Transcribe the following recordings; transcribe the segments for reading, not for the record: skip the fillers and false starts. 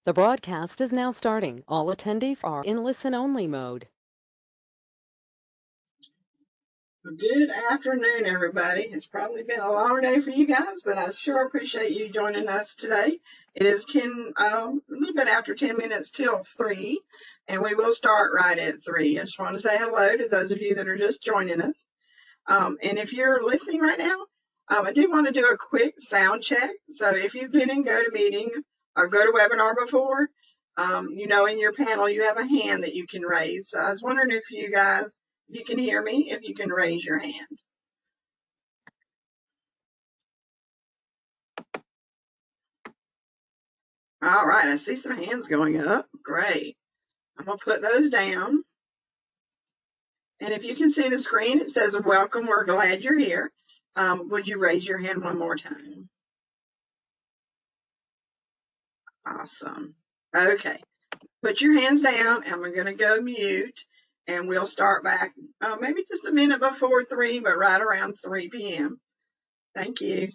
The broadcast is now starting. All attendees are in listen-only mode. Good afternoon, everybody. It's probably been a long day for you guys, but I sure appreciate you joining us today. It is a little bit after 10 minutes till 3, and we will start right at 3. I just want to say hello to those of you that are just joining us. And if you're listening right now, I do want to do a quick sound check. So if you've been in GoToMeeting or GoToWebinar before, in your panel you have a hand that you can raise. So I was wondering if you can hear me, if you can raise your hand. All right, I see some hands going up. Great. I'm going to put those down. And if you can see the screen, it says, welcome, we're glad you're here. Would you raise your hand one more time? Awesome. Okay. Put your hands down, and we're going to go mute, and we'll start back maybe just a minute before 3, but right around 3 p.m. Thank you.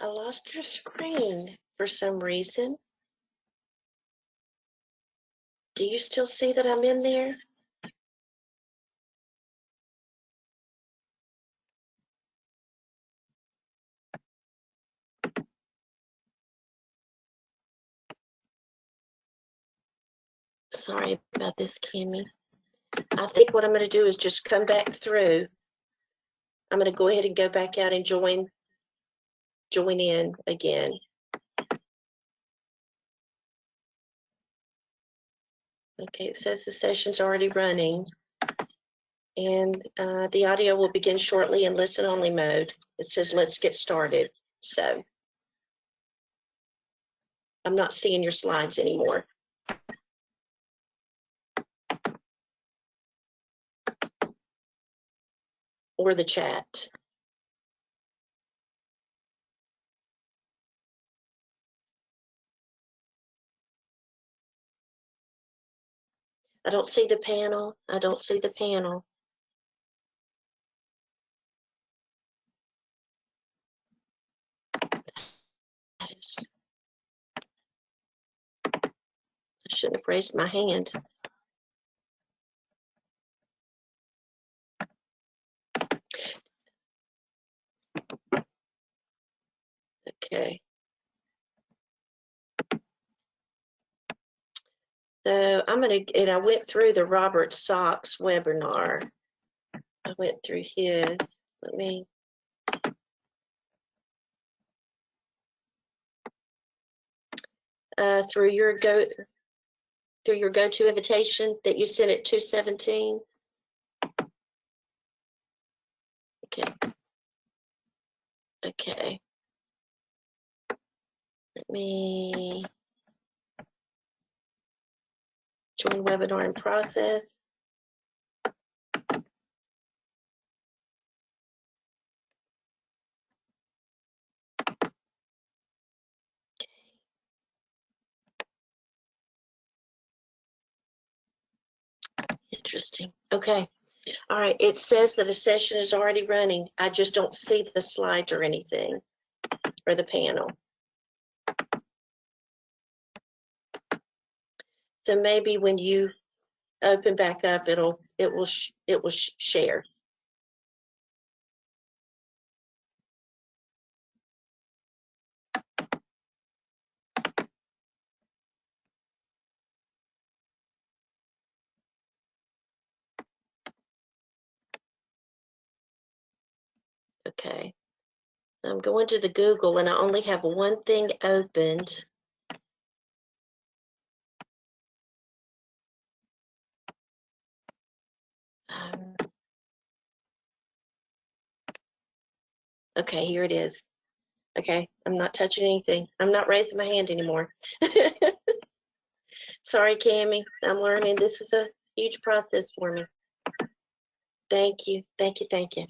I lost your screen for some reason. Do you still see that I'm in there? Sorry about this, Cami. I think what I'm going to do is just come back through. I'm going to go ahead and go back out and join in again. Okay, it says the session's already running, and the audio will begin shortly in listen-only mode. It says, let's get started. So I'm not seeing your slides anymore. Or the chat. I don't see the panel. I don't see the panel. I shouldn't have raised my hand. Okay. So and I went through the Robert Sachs webinar. I went through his. Let me. Through your go-to invitation that you sent at 2:17. Okay. Okay. Let me join webinar in process. Interesting. Okay. All right. It says that a session is already running. I just don't see the slides or anything, or the panel. So maybe when you open back up, it will share. Okay. I'm going to the Google and I only have one thing opened. Okay, here it is. Okay, I'm not touching anything. I'm not raising my hand anymore. Sorry, Cami. I'm learning. This is a huge process for me. Thank you. Thank you. Thank you.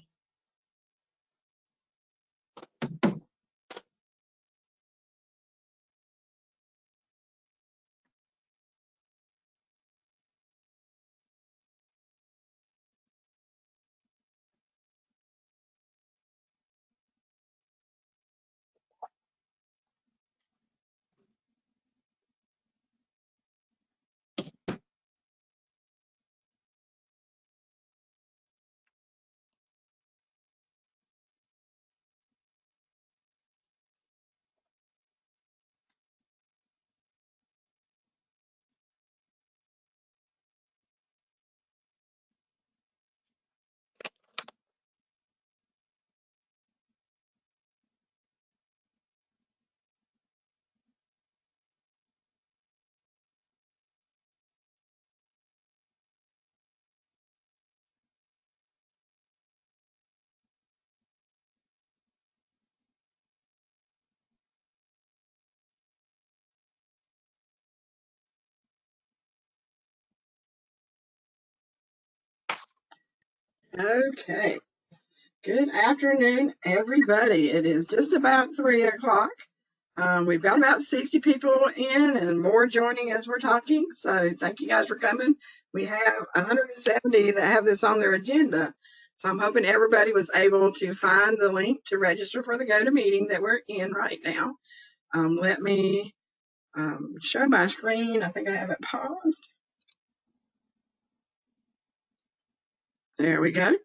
Okay. Good afternoon, everybody. It is just about 3 o'clock. We've got about 60 people in and more joining as we're talking. So thank you guys for coming. We have 170 that have this on their agenda. So I'm hoping everybody was able to find the link to register for the GoToMeeting that we're in right now. Let me show my screen. I think I have it paused. There we go.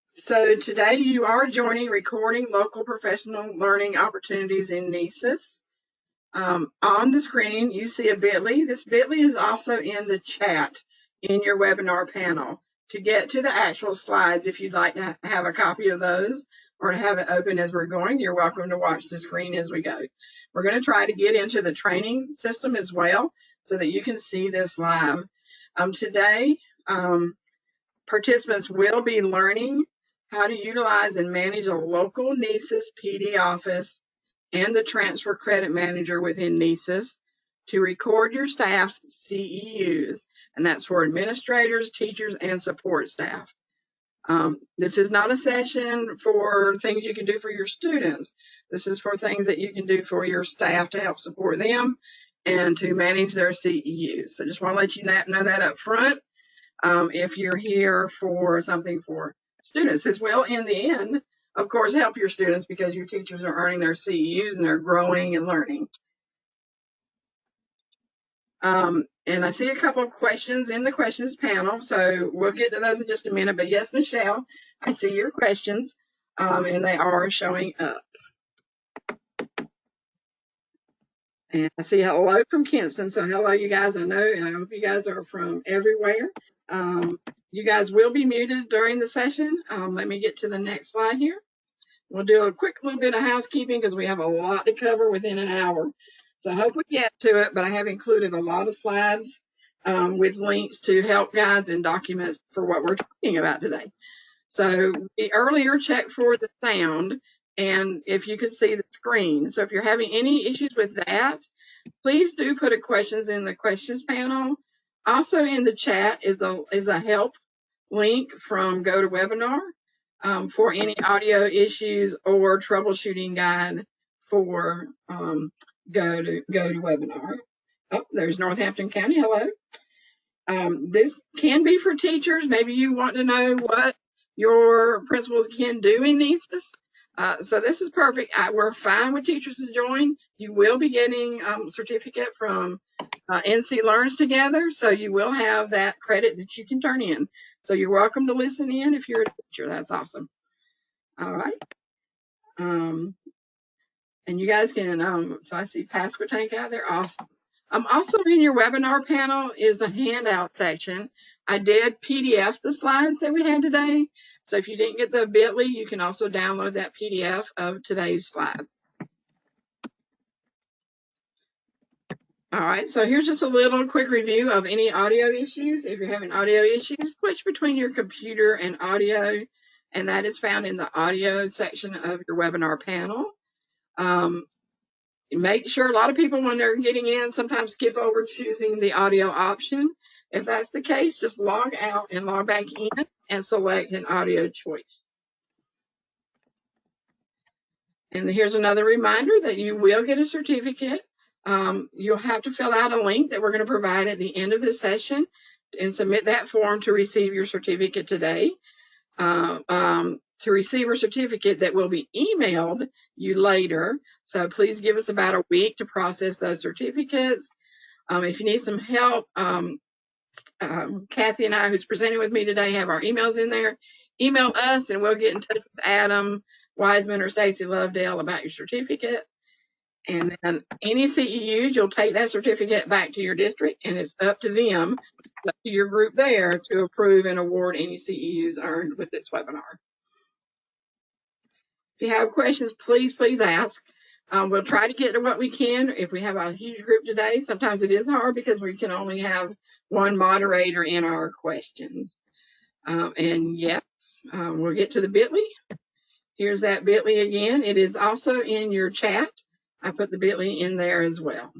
So today you are joining Recording Local Professional Learning Opportunities in NCEES. On the screen, you see a bit.ly. This bit.ly is also in the chat in your webinar panel. To get to the actual slides, if you'd like to have a copy of those or to have it open as we're going, you're welcome to watch the screen as we go. We're going to try to get into the training system as well so that you can see this live. Today, participants will be learning how to utilize and manage a local NCEES PD office and the transfer credit manager within NCEES to record your staff's CEUs, and that's for administrators, teachers, and support staff. This is not a session for things you can do for your students. This is for things that you can do for your staff to help support them and to manage their CEUs. So just want to let you know that up front. If you're here for something for students, this will, in the end, of course, help your students because your teachers are earning their CEUs and they're growing and learning. And I see a couple of questions in the questions panel, so we'll get to those in just a minute. But yes, Michelle, I see your questions, and they are showing up. And I see hello from Kinston. So hello, you guys. I hope you guys are from everywhere. You guys will be muted during the session. Let me get to the next slide here. We'll do a quick little bit of housekeeping because we have a lot to cover within an hour. So I hope we get to it, but I have included a lot of slides with links to help guides and documents for what we're talking about today. So we earlier checked for the sound and if you could see the screen. So if you're having any issues with that, please do put a questions in the questions panel. Also in the chat is a help link from GoToWebinar for any audio issues or troubleshooting guide for GoToWebinar. Oh, there's Northampton County. Hello. This can be for teachers. Maybe you want to know what your principals can do in NCEES. So this is perfect. We're fine with teachers to join. You will be getting a certificate from NC Learns together, so you will have that credit that you can turn in. So you're welcome to listen in if you're a teacher. That's awesome. All right. And you guys can, so I see Pastor Tank out there. Awesome. Also in your webinar panel is a handout section. I did PDF the slides that we had today. So if you didn't get the bit.ly, you can also download that PDF of today's slide. All right, so here's just a little quick review of any audio issues. If you're having audio issues, switch between your computer and audio, and that is found in the audio section of your webinar panel. Make sure, a lot of people when they're getting in sometimes skip over choosing the audio option. If that's the case, just log out and log back in and select an audio choice. And here's another reminder that you will get a certificate. You'll have to fill out a link that we're going to provide at the end of this session and submit that form to receive your certificate today. To receive a certificate that will be emailed you later. So please give us about a week to process those certificates. If you need some help, Kathy and I, who's presenting with me today, have our emails in there. Email us and we'll get in touch with Adam Wiseman or Stacy Lovedale about your certificate. And then any CEUs, you'll take that certificate back to your district, and it's up to them, up to your group there, to approve and award any CEUs earned with this webinar. If you have questions, please ask. We'll try to get to what we can. If we have a huge group today, sometimes it is hard because we can only have one moderator in our questions. And yes, we'll get to the bit.ly. Here's that bit.ly again. It is also in your chat. I put the bit.ly in there as well.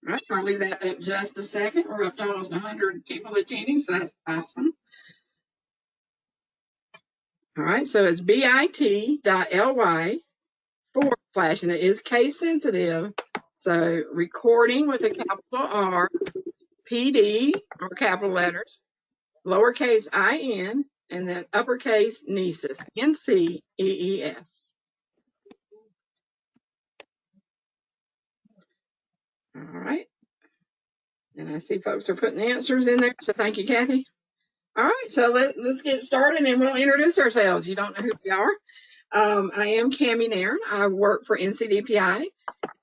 All right, so I'll leave that up just a second. We're up to almost 100 people attending, so that's awesome. All right, so it's bit.ly/, and it is case sensitive. So recording with a capital R, PD, or capital letters, lowercase in, and then uppercase NCEES, NCEES. All right. And I see folks are putting answers in there, so thank you, Kathy. All right, so let's get started and we'll introduce ourselves. You don't know who we are. I am Cami Narron. I work for NCDPI,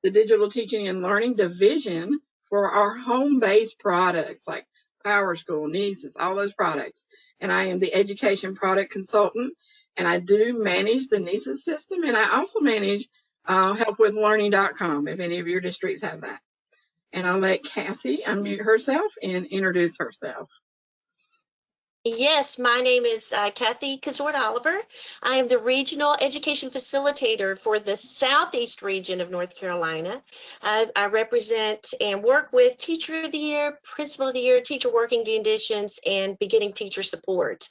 the Digital Teaching and Learning Division for our home-based products like PowerSchool, NCEES, all those products. And I am the Education Product Consultant, and I do manage the NCEES system, and I also manage help with learning.com if any of your districts have that. And I'll let Kathy unmute herself and introduce herself. Yes, my name is Kathy Kazort-Oliver. I am the Regional Education Facilitator for the Southeast region of North Carolina. I represent and work with Teacher of the Year, Principal of the Year, Teacher Working Conditions, and Beginning Teacher Support.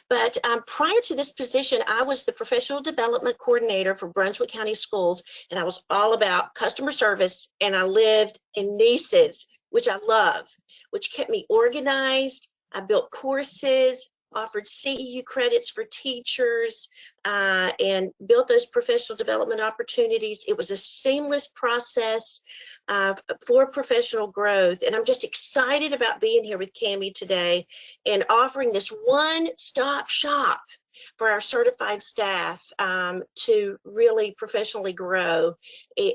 But prior to this position, I was the Professional Development Coordinator for Brunswick County Schools, and I was all about customer service, and I lived in NCEES, which I love, which kept me organized. I built courses, offered CEU credits for teachers, and built those professional development opportunities. It was a seamless process for professional growth. And I'm just excited about being here with Cami today and offering this one-stop shop for our certified staff to really professionally grow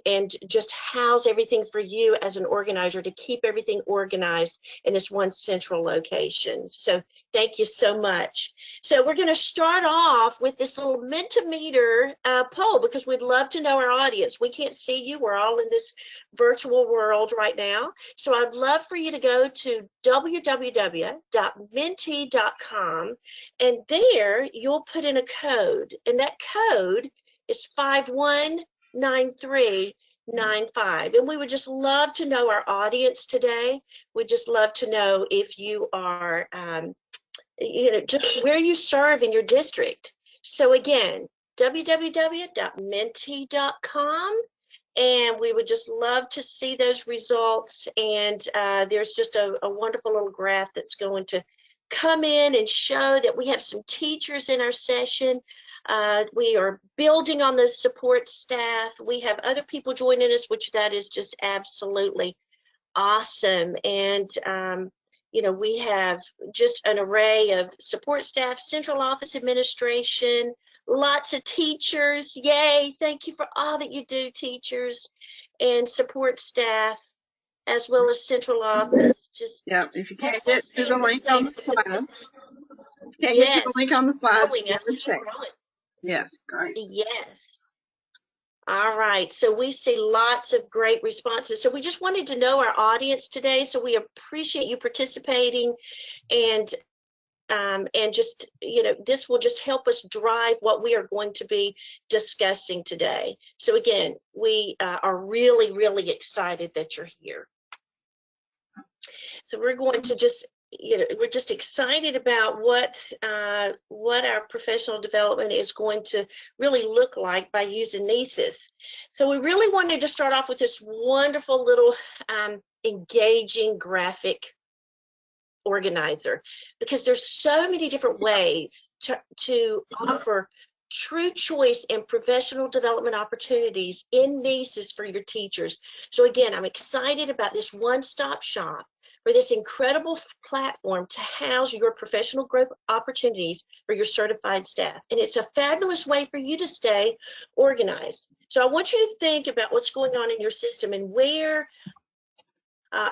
and just house everything for you as an organizer to keep everything organized in this one central location. So thank you so much. So we're going to start off with this little Mentimeter poll because we'd love to know our audience. We can't see you. We're all in this virtual world right now. So I'd love for you to go to www.menti.com, and there you'll put in a code, and that code is 519395. And we would just love to know our audience today. We'd just love to know if you are, just where you serve in your district. So again, www.menti.com. And we would just love to see those results. And there's just a wonderful little graph that's going to come in and show that we have some teachers in our session. We are building on the support staff. We have other people joining us, which that is just absolutely awesome. And you know, we have just an array of support staff, central office administration, lots of teachers. Yay, thank you for all that you do, teachers and support staff, as well as central office. Just Yeah, if you can't get to the link on the slide, yes, growing. I see check. growing. Yes, great. Yes. All right, so we see lots of great responses. So we just wanted to know our audience today. So we appreciate you participating, and just, you know, this will just help us drive what we are going to be discussing today. So again, we are really, really excited that you're here. So we're going to just, you know, we're just excited about what our professional development is going to really look like by using NCEES. So we really wanted to start off with this wonderful little engaging graphic organizer, because there's so many different ways to offer true choice and professional development opportunities in NCEES for your teachers. So again, I'm excited about this one-stop shop for this incredible platform to house your professional growth opportunities for your certified staff. And it's a fabulous way for you to stay organized. So I want you to think about what's going on in your system and where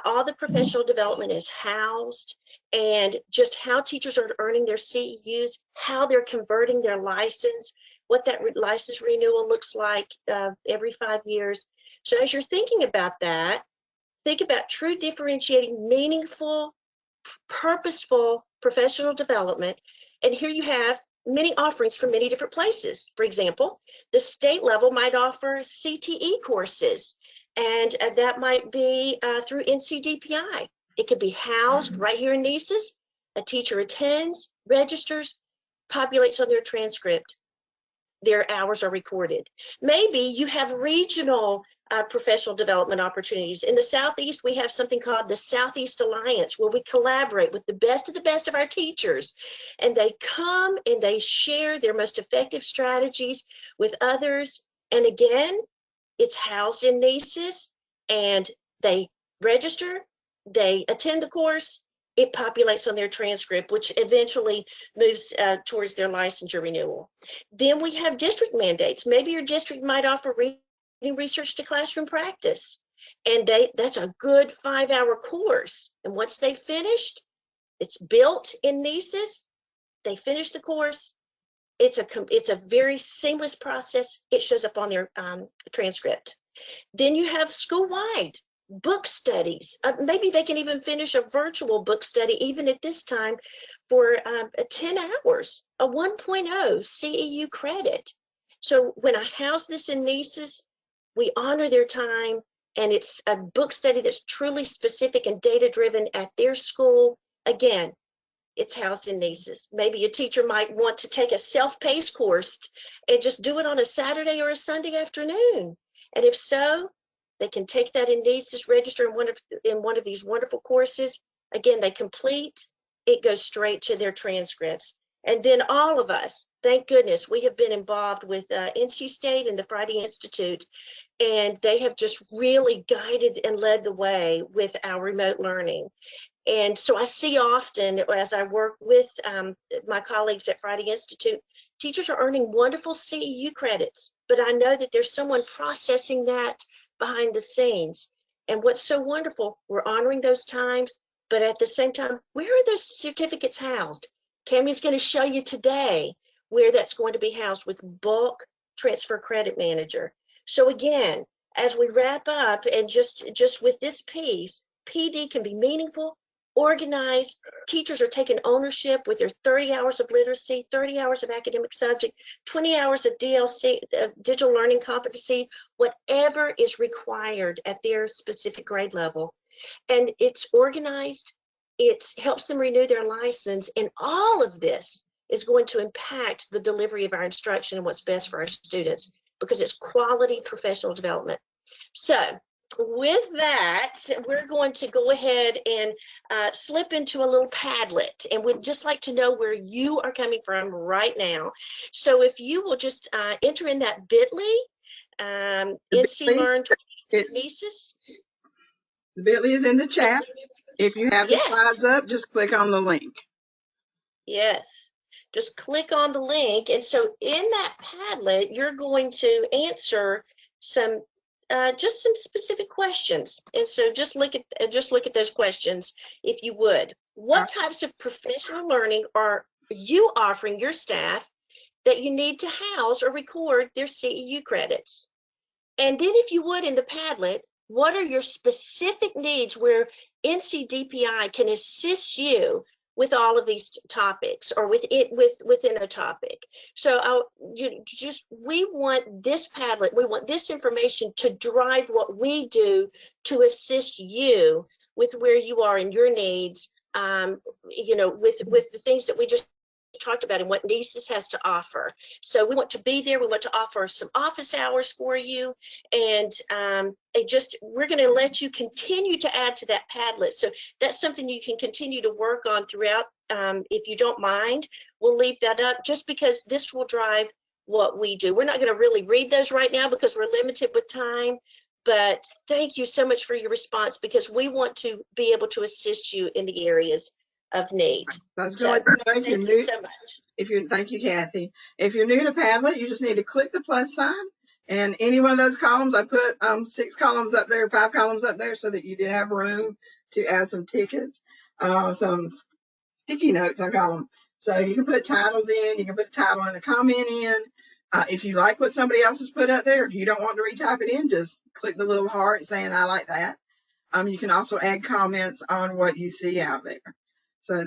all the professional development is housed, and just how teachers are earning their CEUs, how they're converting their license, what that license renewal looks like every 5 years. So as you're thinking about that, think about true differentiating, meaningful, purposeful professional development. And here you have many offerings from many different places. For example, the state level might offer CTE courses, and that might be through NCDPI. It could be housed right here in NCEES. A teacher attends, registers, populates on their transcript. Their hours are recorded. Maybe you have regional professional development opportunities. In the Southeast, we have something called the Southeast Alliance, where we collaborate with the best of our teachers, and they come and they share their most effective strategies with others. And again, it's housed in NCEES, and they register, they attend the course, it populates on their transcript, which eventually moves towards their licensure renewal. Then we have district mandates. Maybe your district might offer reading research to classroom practice, and that's a good 5-hour course. And once they've finished, it's built in NCEES, they finish the course, it's a very seamless process. It shows up on their transcript. Then you have school-wide book studies. Maybe they can even finish a virtual book study even at this time for 10 hours, a 1.0 CEU credit. So when I house this in NCEES, we honor their time, and it's a book study that's truly specific and data-driven at their school. Again, it's housed in NCEES. Maybe a teacher might want to take a self-paced course and just do it on a Saturday or a Sunday afternoon. And if so, they can take that in NCEES, register in one of these wonderful courses. Again, they complete, it goes straight to their transcripts. And then all of us, thank goodness, we have been involved with NC State and the Friday Institute, and they have just really guided and led the way with our remote learning. And so I see often, as I work with my colleagues at Friday Institute, teachers are earning wonderful CEU credits, but I know that there's someone processing that behind the scenes. And what's so wonderful, we're honoring those times, but at the same time, where are those certificates housed? Cami's going to show you today where that's going to be housed with Bulk Transfer Credit Manager. So again, as we wrap up, and just with this piece, PD can be meaningful, organized. Teachers are taking ownership with their 30 hours of literacy, 30 hours of academic subject, 20 hours of DLC, digital learning competency, whatever is required at their specific grade level. And it's organized, it helps them renew their license, and all of this is going to impact the delivery of our instruction and what's best for our students, because it's quality professional development. So with that, we're going to go ahead and slip into a little Padlet, and we'd just like to know where you are coming from right now. So if you will just enter in that bit.ly, NC Learn NCEES. The bit.ly is in the chat. If you have the Yes. slides up, just click on the link. Yes. Just click on the link, and so in that Padlet, you're going to answer some just some specific questions. And so just look at those questions if you would. What types of professional learning are you offering your staff that you need to house or record their CEU credits? And then if you would, in the Padlet, what are your specific needs where NCDPI can assist you with all of these topics, or within a topic? So we want this Padlet, we want this information to drive what we do to assist you with where you are in your needs, with the things that we just talked about and what NCEES has to offer. So we want to be there. We want to offer some office hours for you, and we're going to let you continue to add to that Padlet. So that's something you can continue to work on throughout. If you don't mind, we'll leave that up just because this will drive what we do. We're not going to really read those right now because we're limited with time, but thank you so much for your response, because we want to be able to assist you in the areas of need. That's going to let you know if you're new. So much. Thank you, Kathy. If you're new to Padlet, you just need to click the plus sign, and any one of those columns, I put 6 columns up there, 5 columns up there, so that you did have room to add some tickets, some sticky notes, I call them. So you can put titles in, you can put a title and a comment in. If you like what somebody else has put up there, if you don't want to retype it in, just click the little heart saying I like that. You can also add comments on what you see out there. So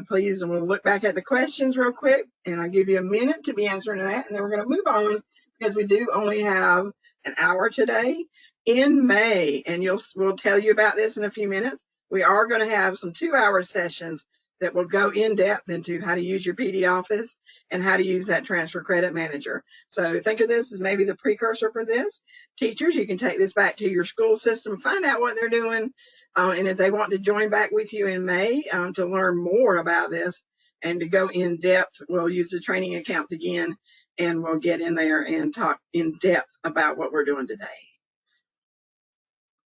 please, we'll look back at the questions real quick, and I'll give you a minute to be answering that, and then we're going to move on because we do only have an hour today. In May, and we'll tell you about this in a few minutes, we are going to have some 2-hour sessions that will go in depth into how to use your PD Office and how to use that transfer credit manager. So think of this as maybe the precursor for this. Teachers, you can take this back to your school system, find out what they're doing, and if they want to join back with you in May to learn more about this and to go in depth, we'll use the training accounts again, and we'll get in there and talk in depth about what we're doing today.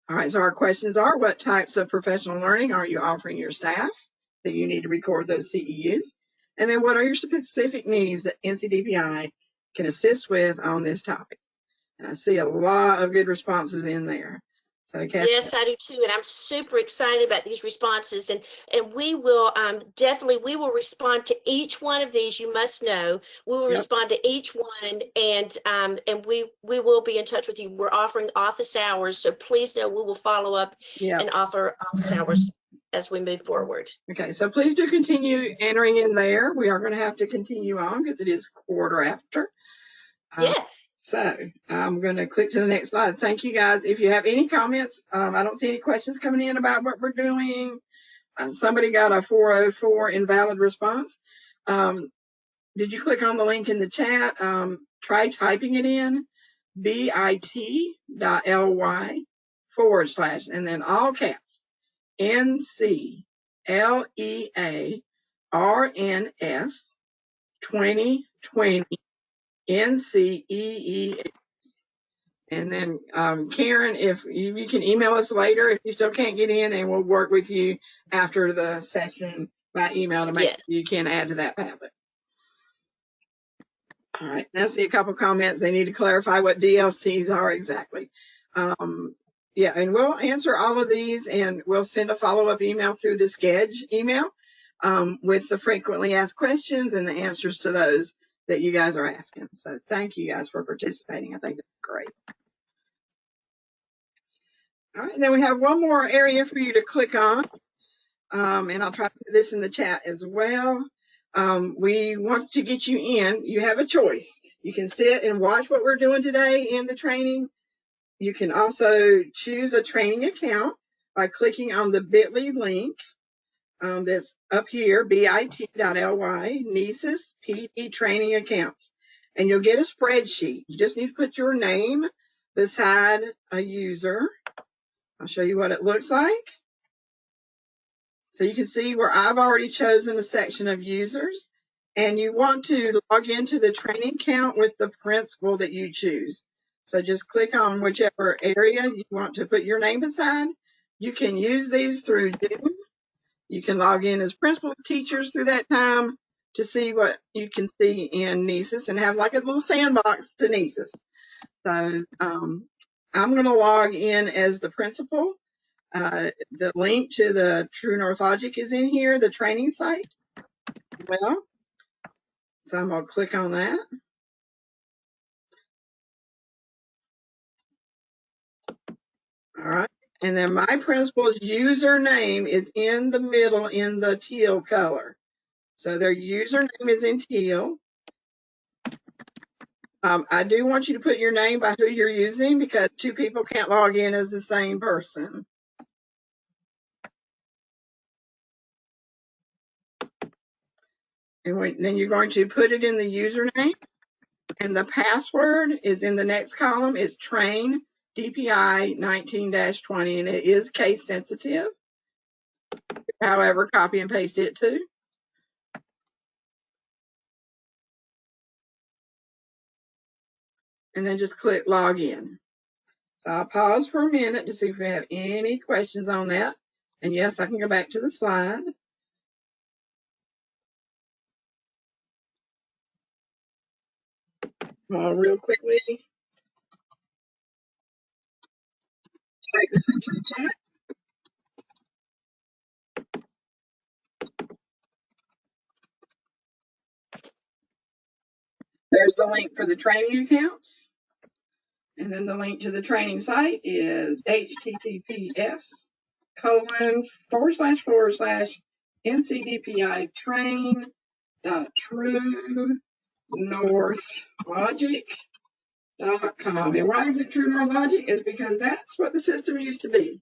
All right, so our questions are, what types of professional learning are you offering your staff that you need to record those CEUs? And then what are your specific needs that NCDPI can assist with on this topic? And I see a lot of good responses in there. So, Kathy. Yes, I do too, and I'm super excited about these responses, and we will we will respond to each one of these. You must know we will respond to each one, and we will be in touch with you. We're offering office hours, so please know we will follow up and offer office hours as we move forward. Okay, so please do continue entering in there. We are going to have to continue on because it is 1/4 after. Yes. So I'm going to click to the next slide. Thank you, guys. If you have any comments, I don't see any questions coming in about what we're doing. Somebody got a 404 invalid response. Did you click on the link in the chat? Try typing it in, bit.ly / and then all caps, NCLEARNS 2020 NCEES. And then Karen, if you can email us later if you still can't get in, and we'll work with you after the session by email to make sure you can add to that Padlet. All right, now see a couple comments. They need to clarify what DLCs are exactly. Yeah, and we'll answer all of these, and we'll send a follow-up email through the Schedule email with the frequently asked questions and the answers to those that you guys are asking. So thank you guys for participating. I think that's great. All right, then we have one more area for you to click on, and I'll try to put this in the chat as well. We want to get you in. You have a choice. You can sit and watch what we're doing today in the training. You can also choose a training account by clicking on the bit.ly link that's up here, bit.ly, NCEES PD training accounts. And you'll get a spreadsheet. You just need to put your name, beside a user. I'll show you what it looks like. So you can see where I've already chosen a section of users, and you want to log into the training account with the principal that you choose. So just click on whichever area you want to put your name beside. You can use these through Zoom. You can log in as principals, teachers through that time to see what you can see in NCEES and have like a little sandbox to NCEES. So I'm going to log in as the principal. The link to the True North Logic is in here, the training site. Well, so I'm going to click on that. All right. And then my principal's username is in the middle in the teal color. So their username is in teal. I do want you to put your name by who you're using because two people can't log in as the same person. And then you're going to put it in the username, and the password is in the next column. It's train DPI 19-20, and it is case sensitive. However, copy and paste it too. And then just click login. So I'll pause for a minute to see if we have any questions on that. And yes, I can go back to the slide. Real quickly, type this into the chat. There's the link for the training accounts. And then the link to the training site is https://NCDPI train.truenorthlogic.com. And why is it True North Logic? Is because that's what the system used to be.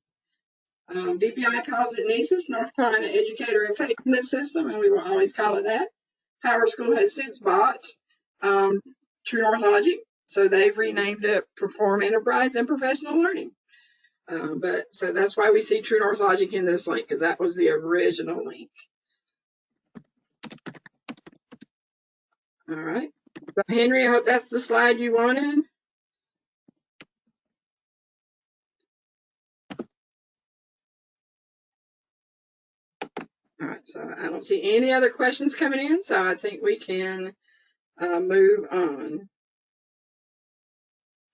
DPI calls it NCEES, North Carolina Educator Effectiveness System, and we will always call it that. Power School has since bought True North Logic, so they've renamed it Perform Enterprise and Professional Learning. So that's why we see True North Logic in this link, because that was the original link. All right. So Henry, I hope that's the slide you wanted. All right, so I don't see any other questions coming in, so I think we can move on.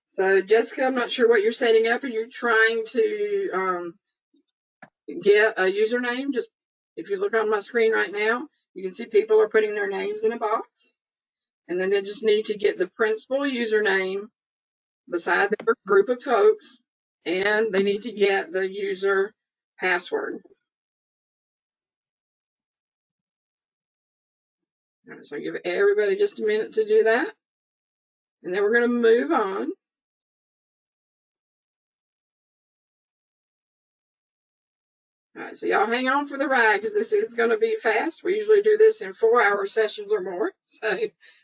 So Jessica, I'm not sure what you're setting up. Are you trying to get a username? Just if you look on my screen right now, you can see people are putting their names in a box. And then they just need to get the principal username beside their group of folks, and they need to get the user password. All right, so I'll give everybody just a minute to do that. And then we're going to move on. All right, so y'all hang on for the ride because this is going to be fast. We usually do this in 4-hour sessions or more. So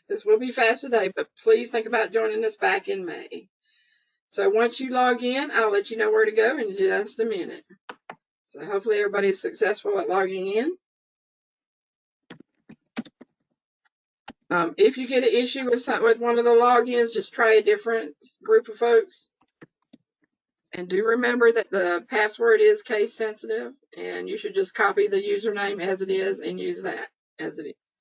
this will be fast today, but please think about joining us back in May. So once you log in, I'll let you know where to go in just a minute. So hopefully everybody's successful at logging in. If you get an issue with one of the logins, just try a different group of folks. And do remember that the password is case sensitive, and you should just copy the username as it is and use that as it is.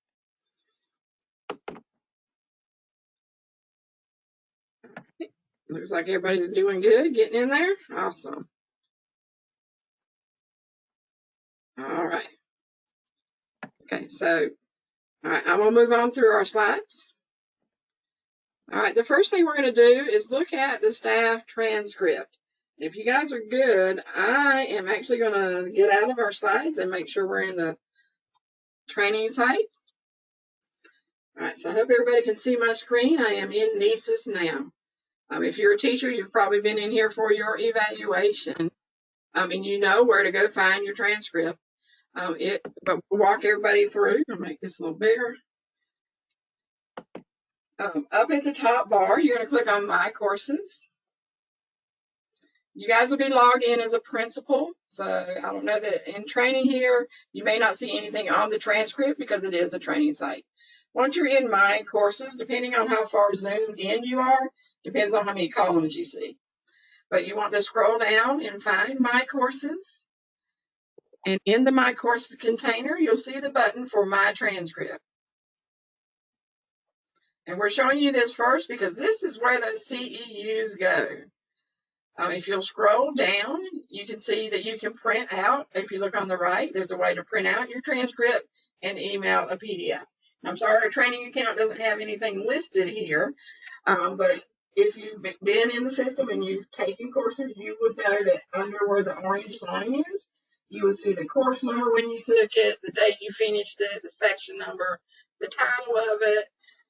Looks like everybody's doing good, getting in there. Awesome. All right. Okay, so all right, I'm going to move on through our slides. All right, the first thing we're going to do is look at the staff transcript. If you guys are good, I am actually going to get out of our slides and make sure we're in the training site. All right, so I hope everybody can see my screen. I am in NCEES now. If you're a teacher, you've probably been in here for your evaluation, and you know where to go find your transcript. But we'll walk everybody through. I'll make this a little bigger. Up at the top bar, you're going to click on My Courses. You guys will be logged in as a principal. So I don't know that in training here, you may not see anything on the transcript because it is a training site. Once you're in My Courses, depending on how far zoomed in you are, depends on how many columns you see. But you want to scroll down and find My Courses. And in the My Courses container, you'll see the button for My Transcript. And we're showing you this first because this is where those CEUs go. If you'll scroll down, you can see that you can print out. If you look on the right, there's a way to print out your transcript and email a PDF. I'm sorry, our training account doesn't have anything listed here, but if you've been in the system and you've taken courses, you would know that under where the orange line is, you would see the course number when you took it, the date you finished it, the section number, the title of it,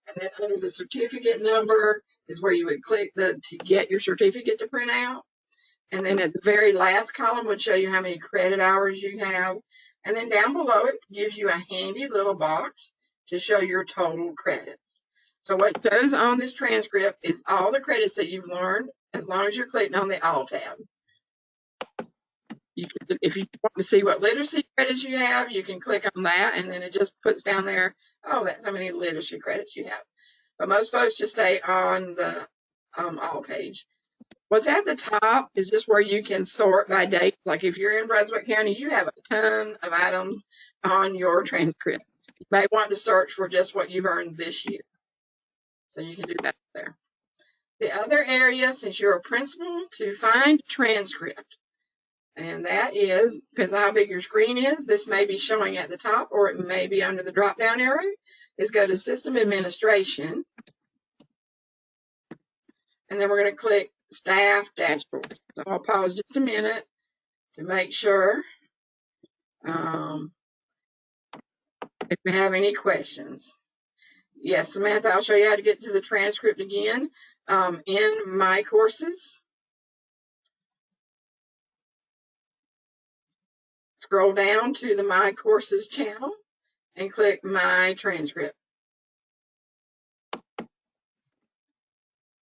and then under the certificate number is where you would click to get your certificate to print out. And then at the very last column would show you how many credit hours you have. And then down below it gives you a handy little box to show your total credits. So what goes on this transcript is all the credits that you've learned as long as you're clicking on the All tab. If you want to see what literacy credits you have, you can click on that, and then it just puts down there, oh, that's how many literacy credits you have. But most folks just stay on the All page. What's at the top is just where you can sort by dates. Like if you're in Brunswick County, you have a ton of items on your transcript. You may want to search for just what you've earned this year. So you can do that there. The other area, since you're a principal, to find transcript. And that is, depends on how big your screen is, this may be showing at the top or it may be under the drop-down arrow, is go to System Administration. And then we're going to click Staff Dashboard. So I'll pause just a minute to make sure if we have any questions. Yes, Samantha, I'll show you how to get to the transcript again. In My Courses, scroll down to the My Courses channel and click My Transcript.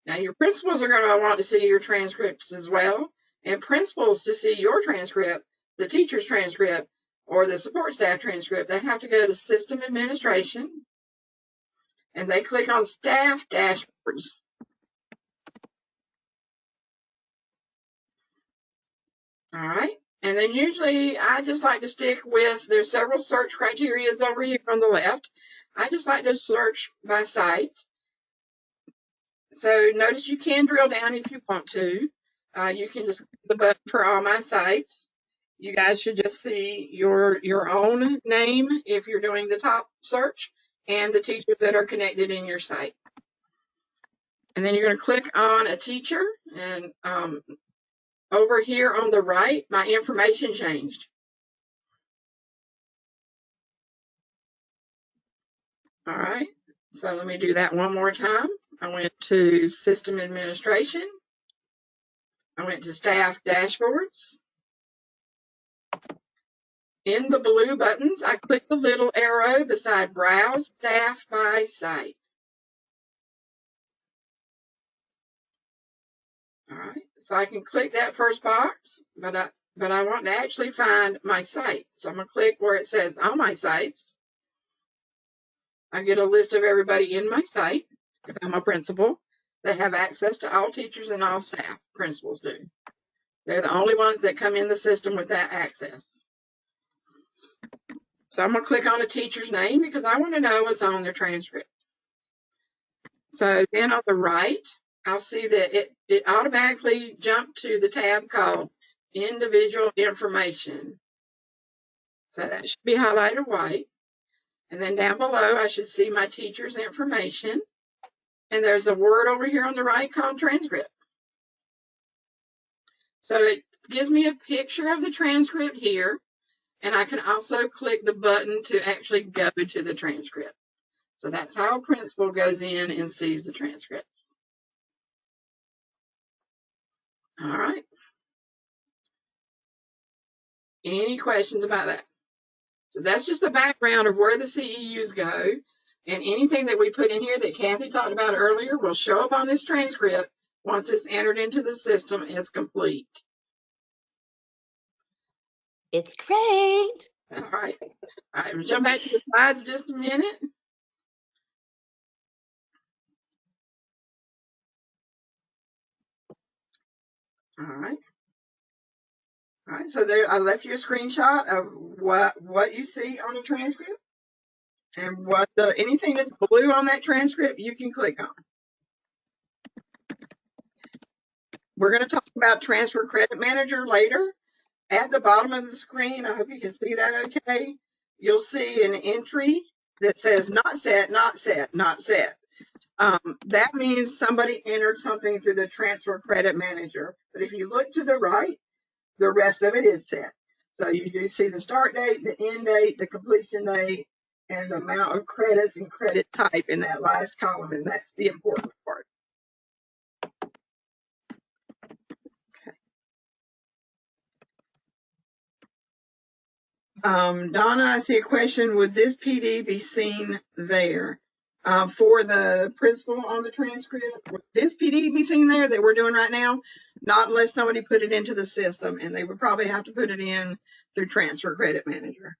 Now, your principals are going to want to see your transcripts as well, and principals to see your transcript, the teacher's transcript, or the support staff transcript, they have to go to System Administration, and they click on Staff Dashboards. All right, and then usually I just like to stick with, there's several search criteria over here on the left. I just like to search by site. So notice you can drill down if you want to. You can just click the button for all my sites. You guys should just see your own name if you're doing the top search and the teachers that are connected in your site. And then you're going to click on a teacher, and over here on the right, my information changed. All right, so let me do that one more time. I went to System Administration. I went to Staff Dashboards. In the blue buttons, I click the little arrow beside Browse Staff by Site. All right, so I can click that first box, but I want to actually find my site. So I'm going to click where it says All My Sites. I get a list of everybody in my site. If I'm a principal, they have access to all teachers and all staff. Principals do. They're the only ones that come in the system with that access. So I'm going to click on a teacher's name because I want to know what's on their transcript. So then on the right, I'll see that it automatically jumped to the tab called Individual Information. So that should be highlighted white. And then down below, I should see my teacher's information. And there's a word over here on the right called Transcript. So it gives me a picture of the transcript here. And I can also click the button to actually go to the transcript. So that's how a principal goes in and sees the transcripts. All right. Any questions about that? So that's just the background of where the CEUs go. And anything that we put in here that Kathy talked about earlier will show up on this transcript once it's entered into the system as complete. It's great. All right. All right, we'll jump back to the slides just a minute. All right. All right, so there I left you a screenshot of what you see on the transcript, and what anything that's blue on that transcript you can click on. We're going to talk about Transfer Credit Manager later. At the bottom of the screen, I hope you can see that okay, you'll see an entry that says not set, not set, not set. That means somebody entered something through the Transfer Credit Manager. But if you look to the right, the rest of it is set. So you do see the start date, the end date, the completion date, and the amount of credits and credit type in that last column, and that's the important part. Donna, I see a question. Would this PD be seen there? For the principal on the transcript, would this PD be seen there that we're doing right now? Not unless somebody put it into the system, and they would probably have to put it in through Transfer Credit Manager.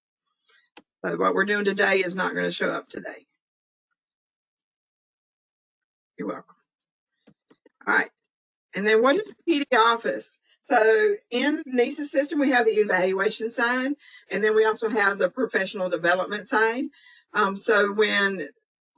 So what we're doing today is not going to show up today. You're welcome. All right. And then what is PD Office? So in NCEES system, we have the evaluation side, and then we also have the professional development side. So when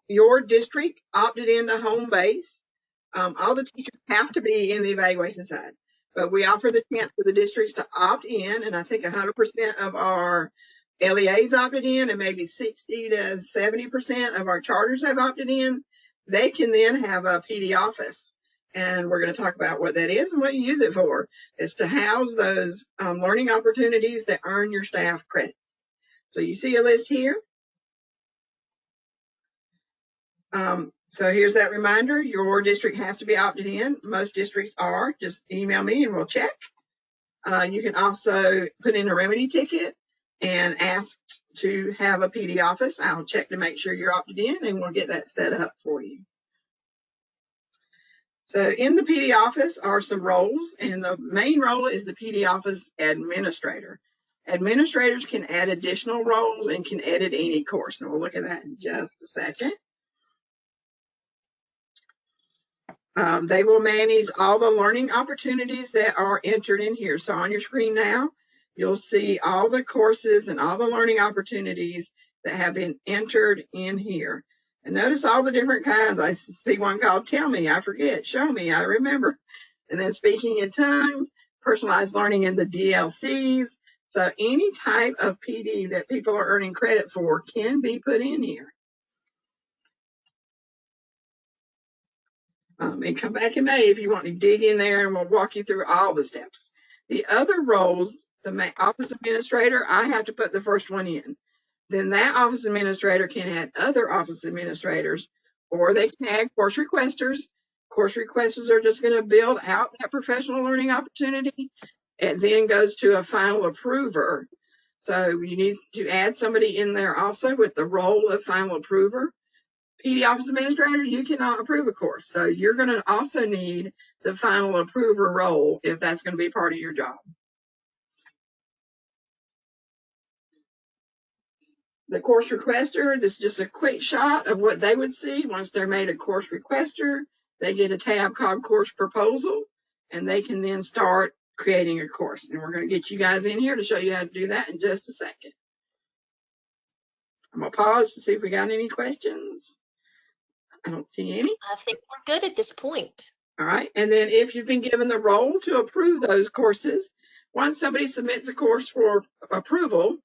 your district opted into home base, all the teachers have to be in the evaluation side, but we offer the chance for the districts to opt in, and I think 100% of our LEAs opted in, and maybe 60 to 70% of our charters have opted in. They can then have a PD office, and we're going to talk about what that is and what you use it for. It's to house those learning opportunities that earn your staff credits. So you see a list here. So here's that reminder. Your district has to be opted in. Most districts are. Just email me and we'll check. You can also put in a remedy ticket and ask to have a PD office. I'll check to make sure you're opted in, and we'll get that set up for you. So in the PD office are some roles, and the main role is the PD office administrator. Administrators can add additional roles and can edit any course, and we'll look at that in just a second. They will manage all the learning opportunities that are entered in here. So on your screen now, you'll see all the courses and all the learning opportunities that have been entered in here. And notice all the different kinds. I see one called Tell Me, I Forget, Show Me, I Remember. And then Speaking in Tongues, Personalized Learning in the DLCs. So any type of PD that people are earning credit for can be put in here. And come back in May if you want to dig in there, and we'll walk you through all the steps. The other roles, the office administrator, I have to put the first one in. Then that office administrator can add other office administrators, or they can add course requesters. Course requesters are just going to build out that professional learning opportunity. It then goes to a final approver. So you need to add somebody in there also with the role of final approver. PD office administrator, you cannot approve a course. So you're going to also need the final approver role if that's going to be part of your job. The course requester, this is just a quick shot of what they would see once they're made a course requester. They get a tab called course proposal, and they can then start creating a course. And we're going to get you guys in here to show you how to do that in just a second. I'm going to pause to see if we got any questions. I don't see any. I think we're good at this point. All right. And then if you've been given the role to approve those courses, once somebody submits a course for approval,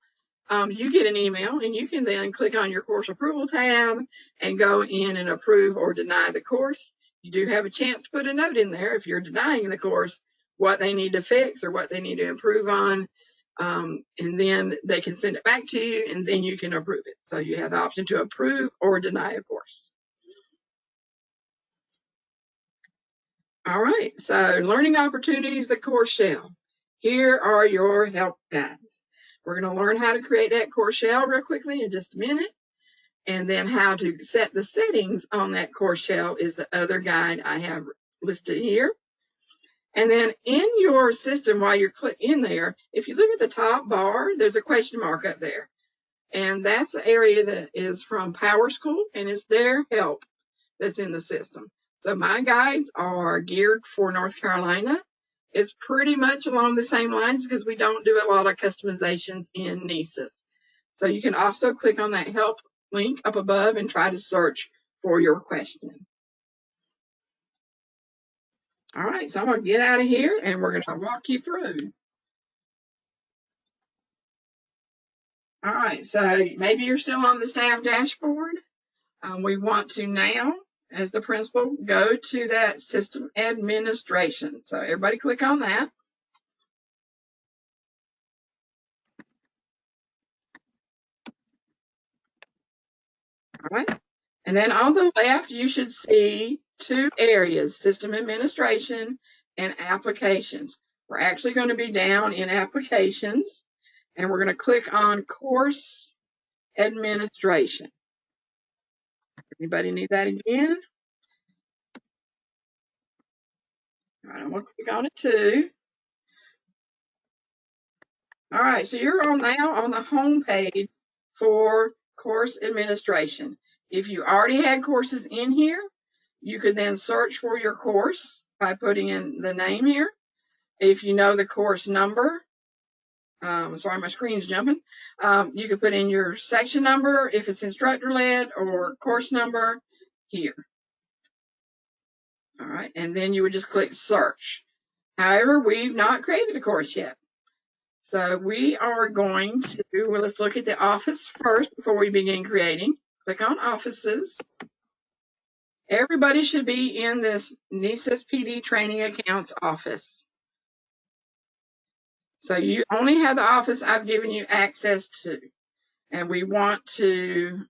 you get an email, and you can then click on your course approval tab and go in and approve or deny the course. You do have a chance to put a note in there if you're denying the course, what they need to fix or what they need to improve on. And then they can send it back to you, and then you can approve it. So you have the option to approve or deny a course. All right, so learning opportunities, the course shell. Here are your help guides. We're going to learn how to create that course shell real quickly in just a minute. And then how to set the settings on that course shell is the other guide I have listed here. And then in your system, while you're in there, if you look at the top bar, there's a question mark up there. And that's the area that is from Power School, and it's their help that's in the system. So my guides are geared for North Carolina. It's pretty much along the same lines because we don't do a lot of customizations in NCEES. So you can also click on that help link up above and try to search for your question. All right, so I'm going to get out of here and we're going to walk you through. All right, so maybe you're still on the staff dashboard. We want to now, as the principal, go to that system administration. So everybody click on that. All right. And then on the left, you should see two areas, system administration and applications. We're actually going to be down in applications, and we're going to click on course administration. Anybody need that again? All right, I'm going to click on it too. All right, so you're now on the home page for course administration. If you already had courses in here, you could then search for your course by putting in the name here. If you know the course number, sorry, my screen's jumping, you could put in your section number if it's instructor-led or course number here. All right, and then you would just click search. However, we've not created a course yet. So we are going to, well, let's look at the office first before we begin creating. Click on offices. Everybody should be in this NCEES PD training accounts office. So you only have the office I've given you access to. And we want to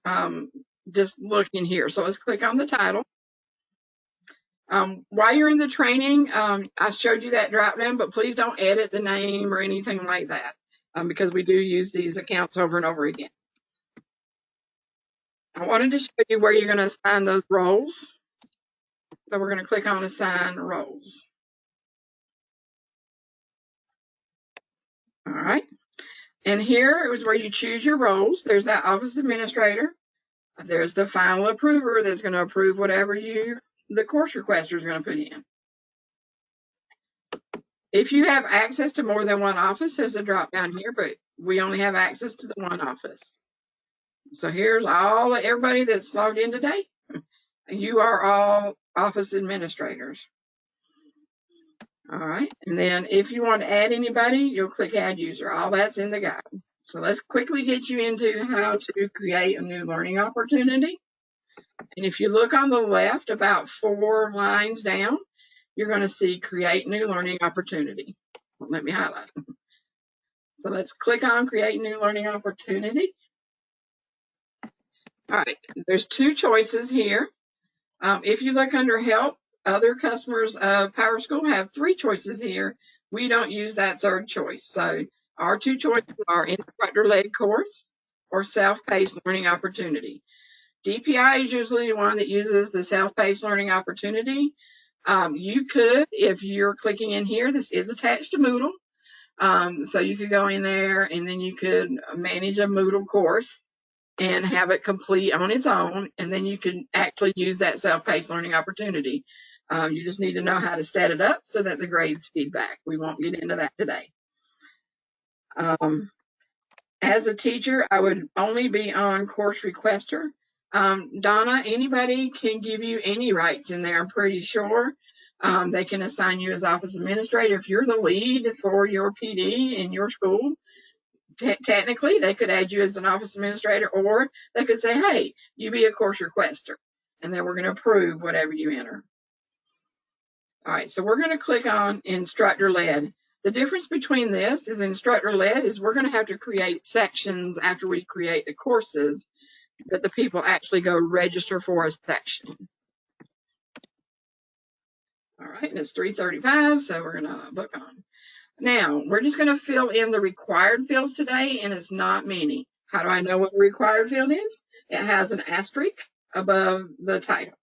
just look in here. So let's click on the title. While you're in the training, I showed you that drop down, but please don't edit the name or anything like that because we do use these accounts over and over again. I wanted to show you where you're going to assign those roles. So we're going to click on assign roles. All right. And here is where you choose your roles. There's that office administrator. There's the final approver that's going to approve whatever the course requester is going to put in. If you have access to more than one office, there's a drop down here, but we only have access to the one office. So here's everybody that's logged in today. You are all office administrators. All right. And then if you want to add anybody, you'll click add user. All that's in the guide. So let's quickly get you into how to create a new learning opportunity. And if you look on the left, about 4 lines down, you're going to see create new learning opportunity. Well, let me highlight. So let's click on create new learning opportunity. All right, there's 2 choices here. If you look under help, other customers of Power School have 3 choices here. We don't use that 3rd choice. So our 2 choices are instructor-led course or self-paced learning opportunity. DPI is usually the one that uses the self-paced learning opportunity. You could, if you're clicking in here, this is attached to Moodle. So you could go in there and then you could manage a Moodle course and have it complete on its own. And then you can actually use that self-paced learning opportunity. You just need to know how to set it up so that the grades feed back. We won't get into that today. As a teacher, I would only be on course requester. Donna, anybody can give you any rights in there, I'm pretty sure. They can assign you as office administrator. If you're the lead for your PD in your school, technically they could add you as an office administrator, or they could say, hey, you be a course requester, and then we're going to approve whatever you enter. All right, so we're going to click on instructor-led. The difference between this is instructor-led is we're going to have to create sections after we create the courses that the people actually go register for a section. All right, and it's 3:35, so we're going to book on. Now, we're just going to fill in the required fields today, and it's not many. How do I know what the required field is? It has an asterisk above the title.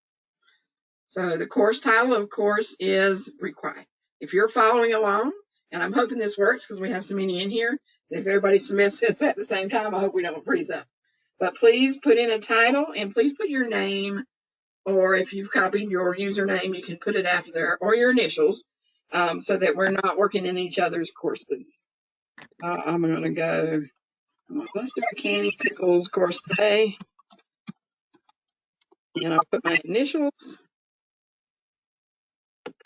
So the course title, of course, is required. If you're following along, and I'm hoping this works because we have so many in here, if everybody submits it at the same time, I hope we don't freeze up. But please put in a title and please put your name, or if you've copied your username, you can put it after there, or your initials, so that we're not working in each other's courses. I'm going to go, let's do a Candy Pickles course today. And I'll put my initials.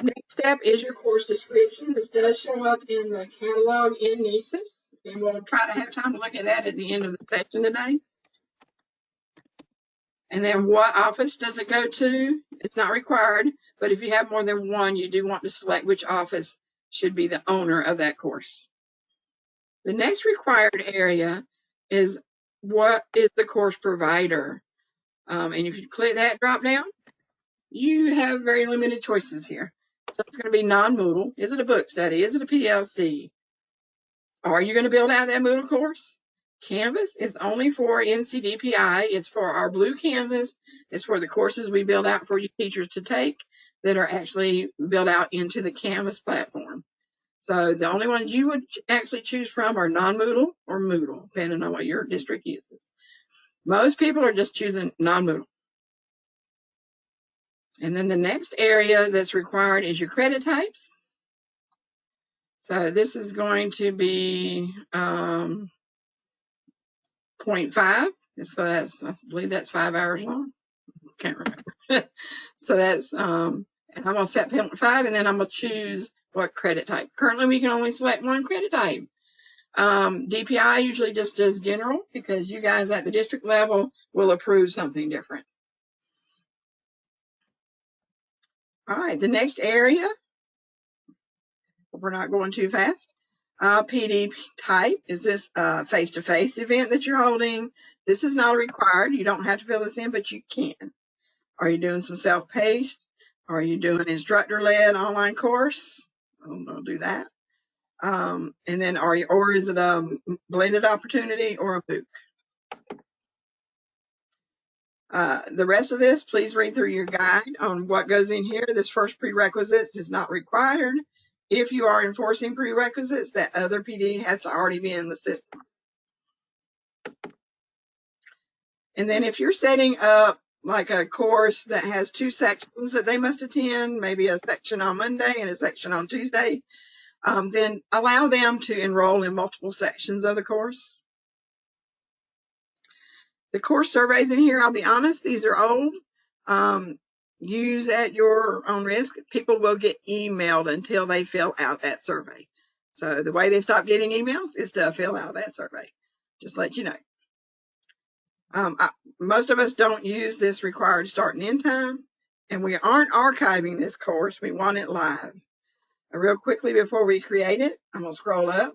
Next step is your course description. This does show up in the catalog in NCEES, and we'll try to have time to look at that at the end of the session today. And then what office does it go to? It's not required, but if you have more than one, you do want to select which office should be the owner of that course. The next required area is what is the course provider? And if you click that drop down, you have very limited choices here. So it's going to be non-Moodle. Is it a book study? Is it a PLC? Are you going to build out that Moodle course? Canvas is only for NCDPI. It's for our blue Canvas. It's for the courses we build out for you teachers to take that are actually built out into the Canvas platform. So the only ones you would actually choose from are non-Moodle or Moodle, depending on what your district uses. Most people are just choosing non-Moodle. And then the next area that's required is your credit types. So this is going to be 0.5. So that's, I believe that's 5 hours long. Can't remember. So that's, and I'm going to set 0.5, and then I'm going to choose what credit type. Currently, we can only select one credit type. DPI usually just does general because you guys at the district level will approve something different. All right, the next area, if we're not going too fast, PD type. Is this a face-to-face event that you're holding? This is not required. You don't have to fill this in, but you can. Are you doing some self-paced? Are you doing instructor-led online course? I'll do that. And then or is it a blended opportunity or a MOOC? The rest of this, please read through your guide on what goes in here. This first prerequisites is not required. If you are enforcing prerequisites, that other PD has to already be in the system. And then if you're setting up like a course that has 2 sections that they must attend, maybe a section on Monday and a section on Tuesday, then allow them to enroll in multiple sections of the course. The course surveys in here, I'll be honest, these are old. Use at your own risk. People will get emailed until they fill out that survey. So the way they stop getting emails is to fill out that survey. Just let you know. Most of us don't use this required start and end time, and we aren't archiving this course. We want it live. Real quickly before we create it, I'm going to scroll up.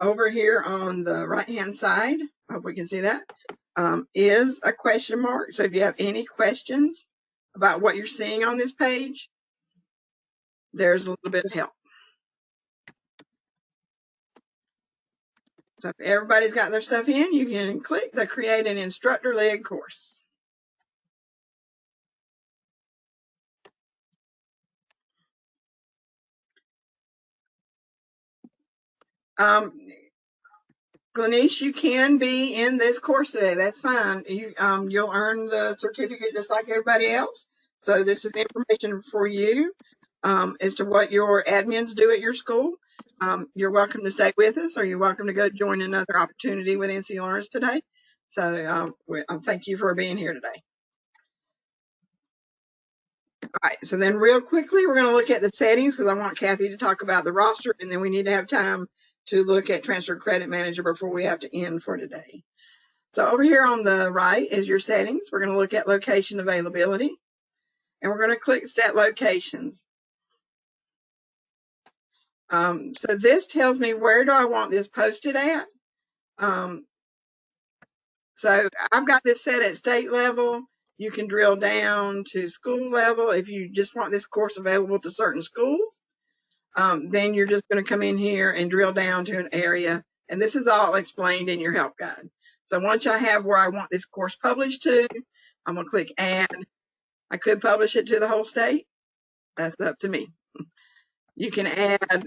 Over here on the right-hand side, I hope we can see that, is a question mark. So if you have any questions about what you're seeing on this page, there's a little bit of help. So if everybody's got their stuff in, you can click the Create an Instructor-Led Course. Glenice, you can be in this course today. That's fine. You'll earn the certificate just like everybody else. So this is information for you as to what your admins do at your school. You're welcome to stay with us, or you're welcome to go join another opportunity with NC Learners today. So thank you for being here today. All right, so then real quickly, we're going to look at the settings because I want Kathy to talk about the roster, and then we need to have time to look at Transfer Credit Manager before we have to end for today. So over here on the right is your settings. We're going to look at location availability, and we're going to click Set Locations. So this tells me where do I want this posted at. So I've got this set at state level. You can drill down to school level if you just want this course available to certain schools. Then you're just going to come in here and drill down to an area. And this is all explained in your help guide. So once I have where I want this course published to, I'm going to click Add. I could publish it to the whole state. That's up to me. You can add a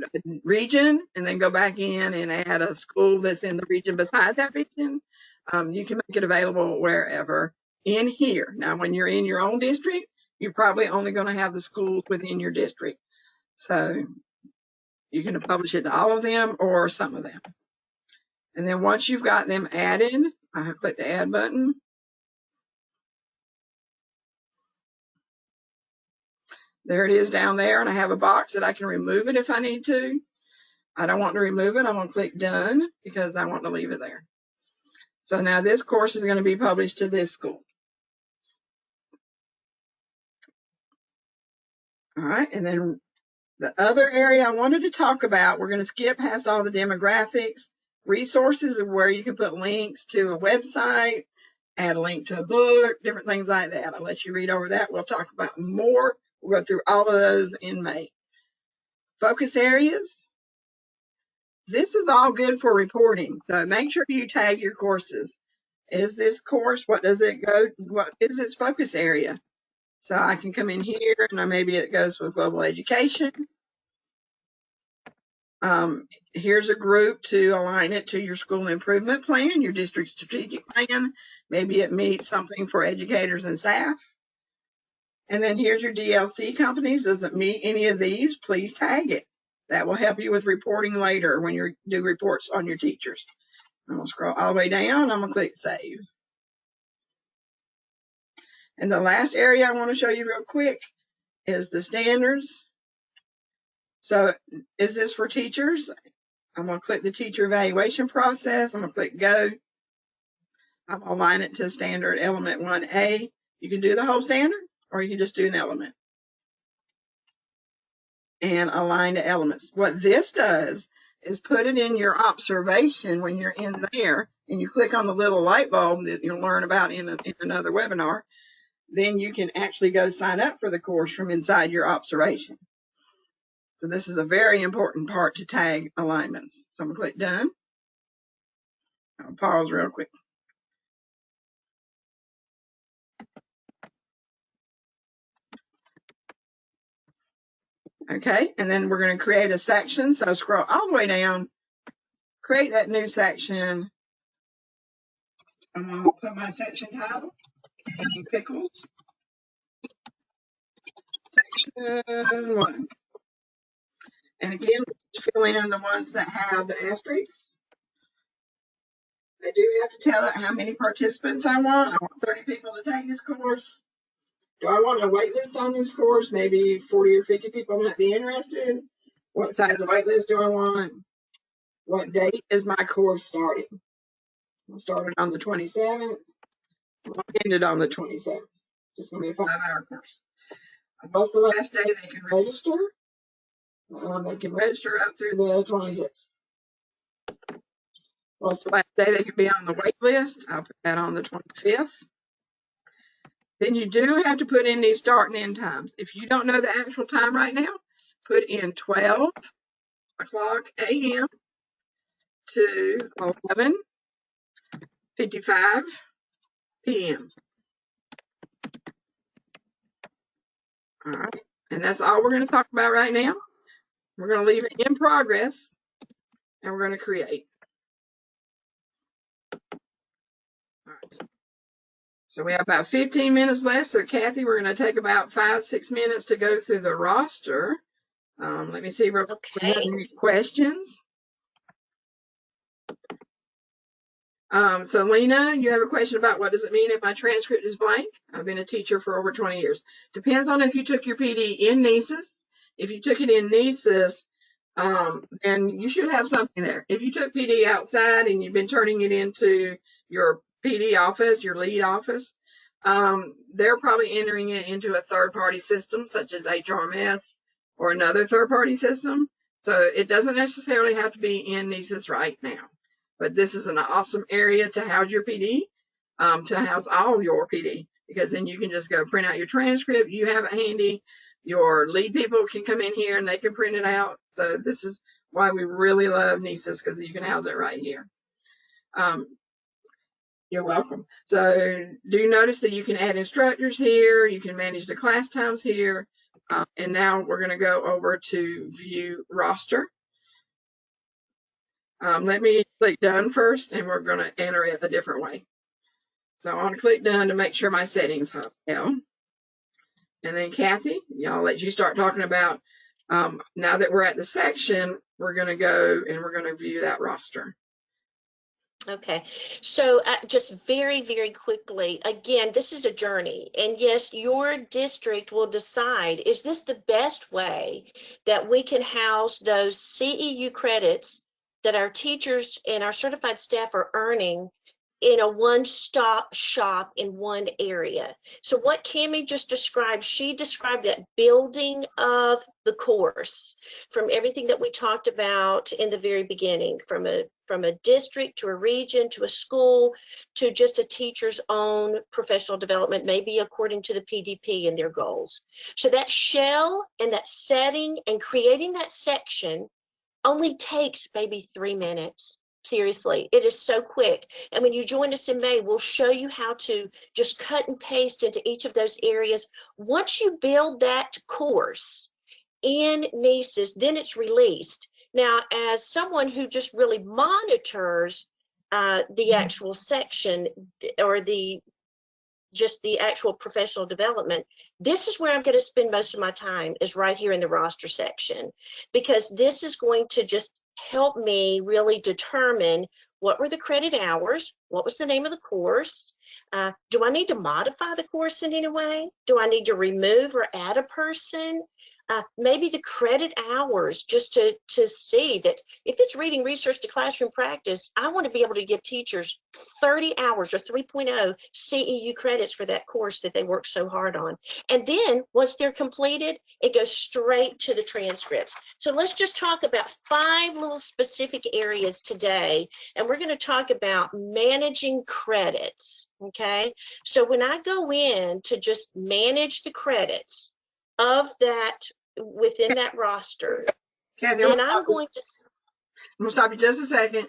region and then go back in and add a school that's in the region beside that region. You can make it available wherever in here. Now, when you're in your own district, you're probably only going to have the schools within your district. So you can publish it to all of them or some of them. And then once you've got them added, I click the add button. There it is down there, and I have a box that I can remove it if I need to. I don't want to remove it. I'm going to click done because I want to leave it there. So now this course is going to be published to this school. All right, and then the other area I wanted to talk about, we're going to skip past all the demographics. Resources of where you can put links to a website, add a link to a book, different things like that. I'll let you read over that. We'll talk about more. We'll go through all of those in May. Focus areas. This is all good for reporting, so make sure you tag your courses. Is this course, what does it go, what is its focus area? So I can come in here and maybe it goes with global education. Here's a group to align it to your school improvement plan, your district strategic plan. Maybe it meets something for educators and staff. And then here's your DLC companies. Does it meet any of these? Please tag it. That will help you with reporting later when you do reports on your teachers. I'm going to scroll all the way down. I'm going to click save. And the last area I want to show you real quick is the standards. So is this for teachers? I'm going to click the teacher evaluation process. I'm going to click go. I'm going to align it to standard element 1A. You can do the whole standard or you can just do an element and align to elements. What this does is put it in your observation when you're in there and you click on the little light bulb that you'll learn about in another webinar. Then you can actually go sign up for the course from inside your observation. So this is a very important part to tag alignments. So I'm going to click done. I'll pause real quick. Okay, and then we're going to create a section. So scroll all the way down, create that new section. I'm going to put my section title, Pickles, section 1. And again, let's fill in the ones that have the asterisks. I do have to tell it how many participants I want. I want 30 people to take this course. Do I want a wait list on this course? Maybe 40 or 50 people might be interested. What size of wait list do I want? What date is my course starting? I started on the 27th. I'll end it on the 27th. It's going to be a 5-hour course. What's the last day they can register? They can register up through the 26th. What's the last day they can be on the wait list? I'll put that on the 25th. Then you do have to put in these start and end times. If you don't know the actual time right now, put in 12 o'clock a.m. to 11:55 p.m. All right, and that's all we're going to talk about right now. We're going to leave it in progress, and we're going to create. All right. So we have about 15 minutes left. So Kathy, we're going to take about 5-6 minutes to go through the roster. Let me see if we have any questions. So Lena, you have a question about what does it mean if my transcript is blank? I've been a teacher for over 20 years. Depends on if you took your PD in NCEES. If you took it in NCEES, then you should have something there. If you took PD outside and you've been turning it into your PD office, your lead office, they're probably entering it into a third-party system such as HRMS or another third-party system. So it doesn't necessarily have to be in NCEES right now. But this is an awesome area to house your PD, to house all your PD, because then you can just go print out your transcript. You have it handy. Your lead people can come in here and they can print it out. So this is why we really love NCEES, because you can house it right here. You're welcome. So do you notice that you can add instructors here? You can manage the class times here. And now we're going to go over to view roster. Let me click done first, and we're going to enter it a different way. So I want to click done to make sure my settings held. And then Kathy, I'll let you start talking about, now that we're at the section, we're going to go and we're going to view that roster. Okay, so just very, very quickly, again, this is a journey. And yes, your district will decide, is this the best way that we can house those CEU credits that our teachers and our certified staff are earning in a one-stop shop in one area. So what Cami just described, she described that building of the course from everything that we talked about in the very beginning, from a district to a region to a school to just a teacher's own professional development, maybe according to the PDP and their goals. So that shell and that setting and creating that section only takes maybe 3 minutes. Seriously, it is so quick. And when you join us in May, we'll show you how to just cut and paste into each of those areas. Once you build that course in NCEES, then it's released. Now, as someone who just really monitors the actual section or just the actual professional development, this is where I'm going to spend most of my time, is right here in the roster section, because this is going to just help me really determine what were the credit hours, what was the name of the course, do I need to modify the course in any way, do I need to remove or add a person, maybe the credit hours, just to see that if it's reading research to classroom practice, I want to be able to give teachers 30 hours or 3.0 CEU credits for that course that they worked so hard on. And then once they're completed, it goes straight to the transcripts. So let's just talk about 5 little specific areas today, and we're going to talk about managing credits. Okay, so when I go in to just manage the credits of that within that roster, Kathy, then I'm going to stop you just a second.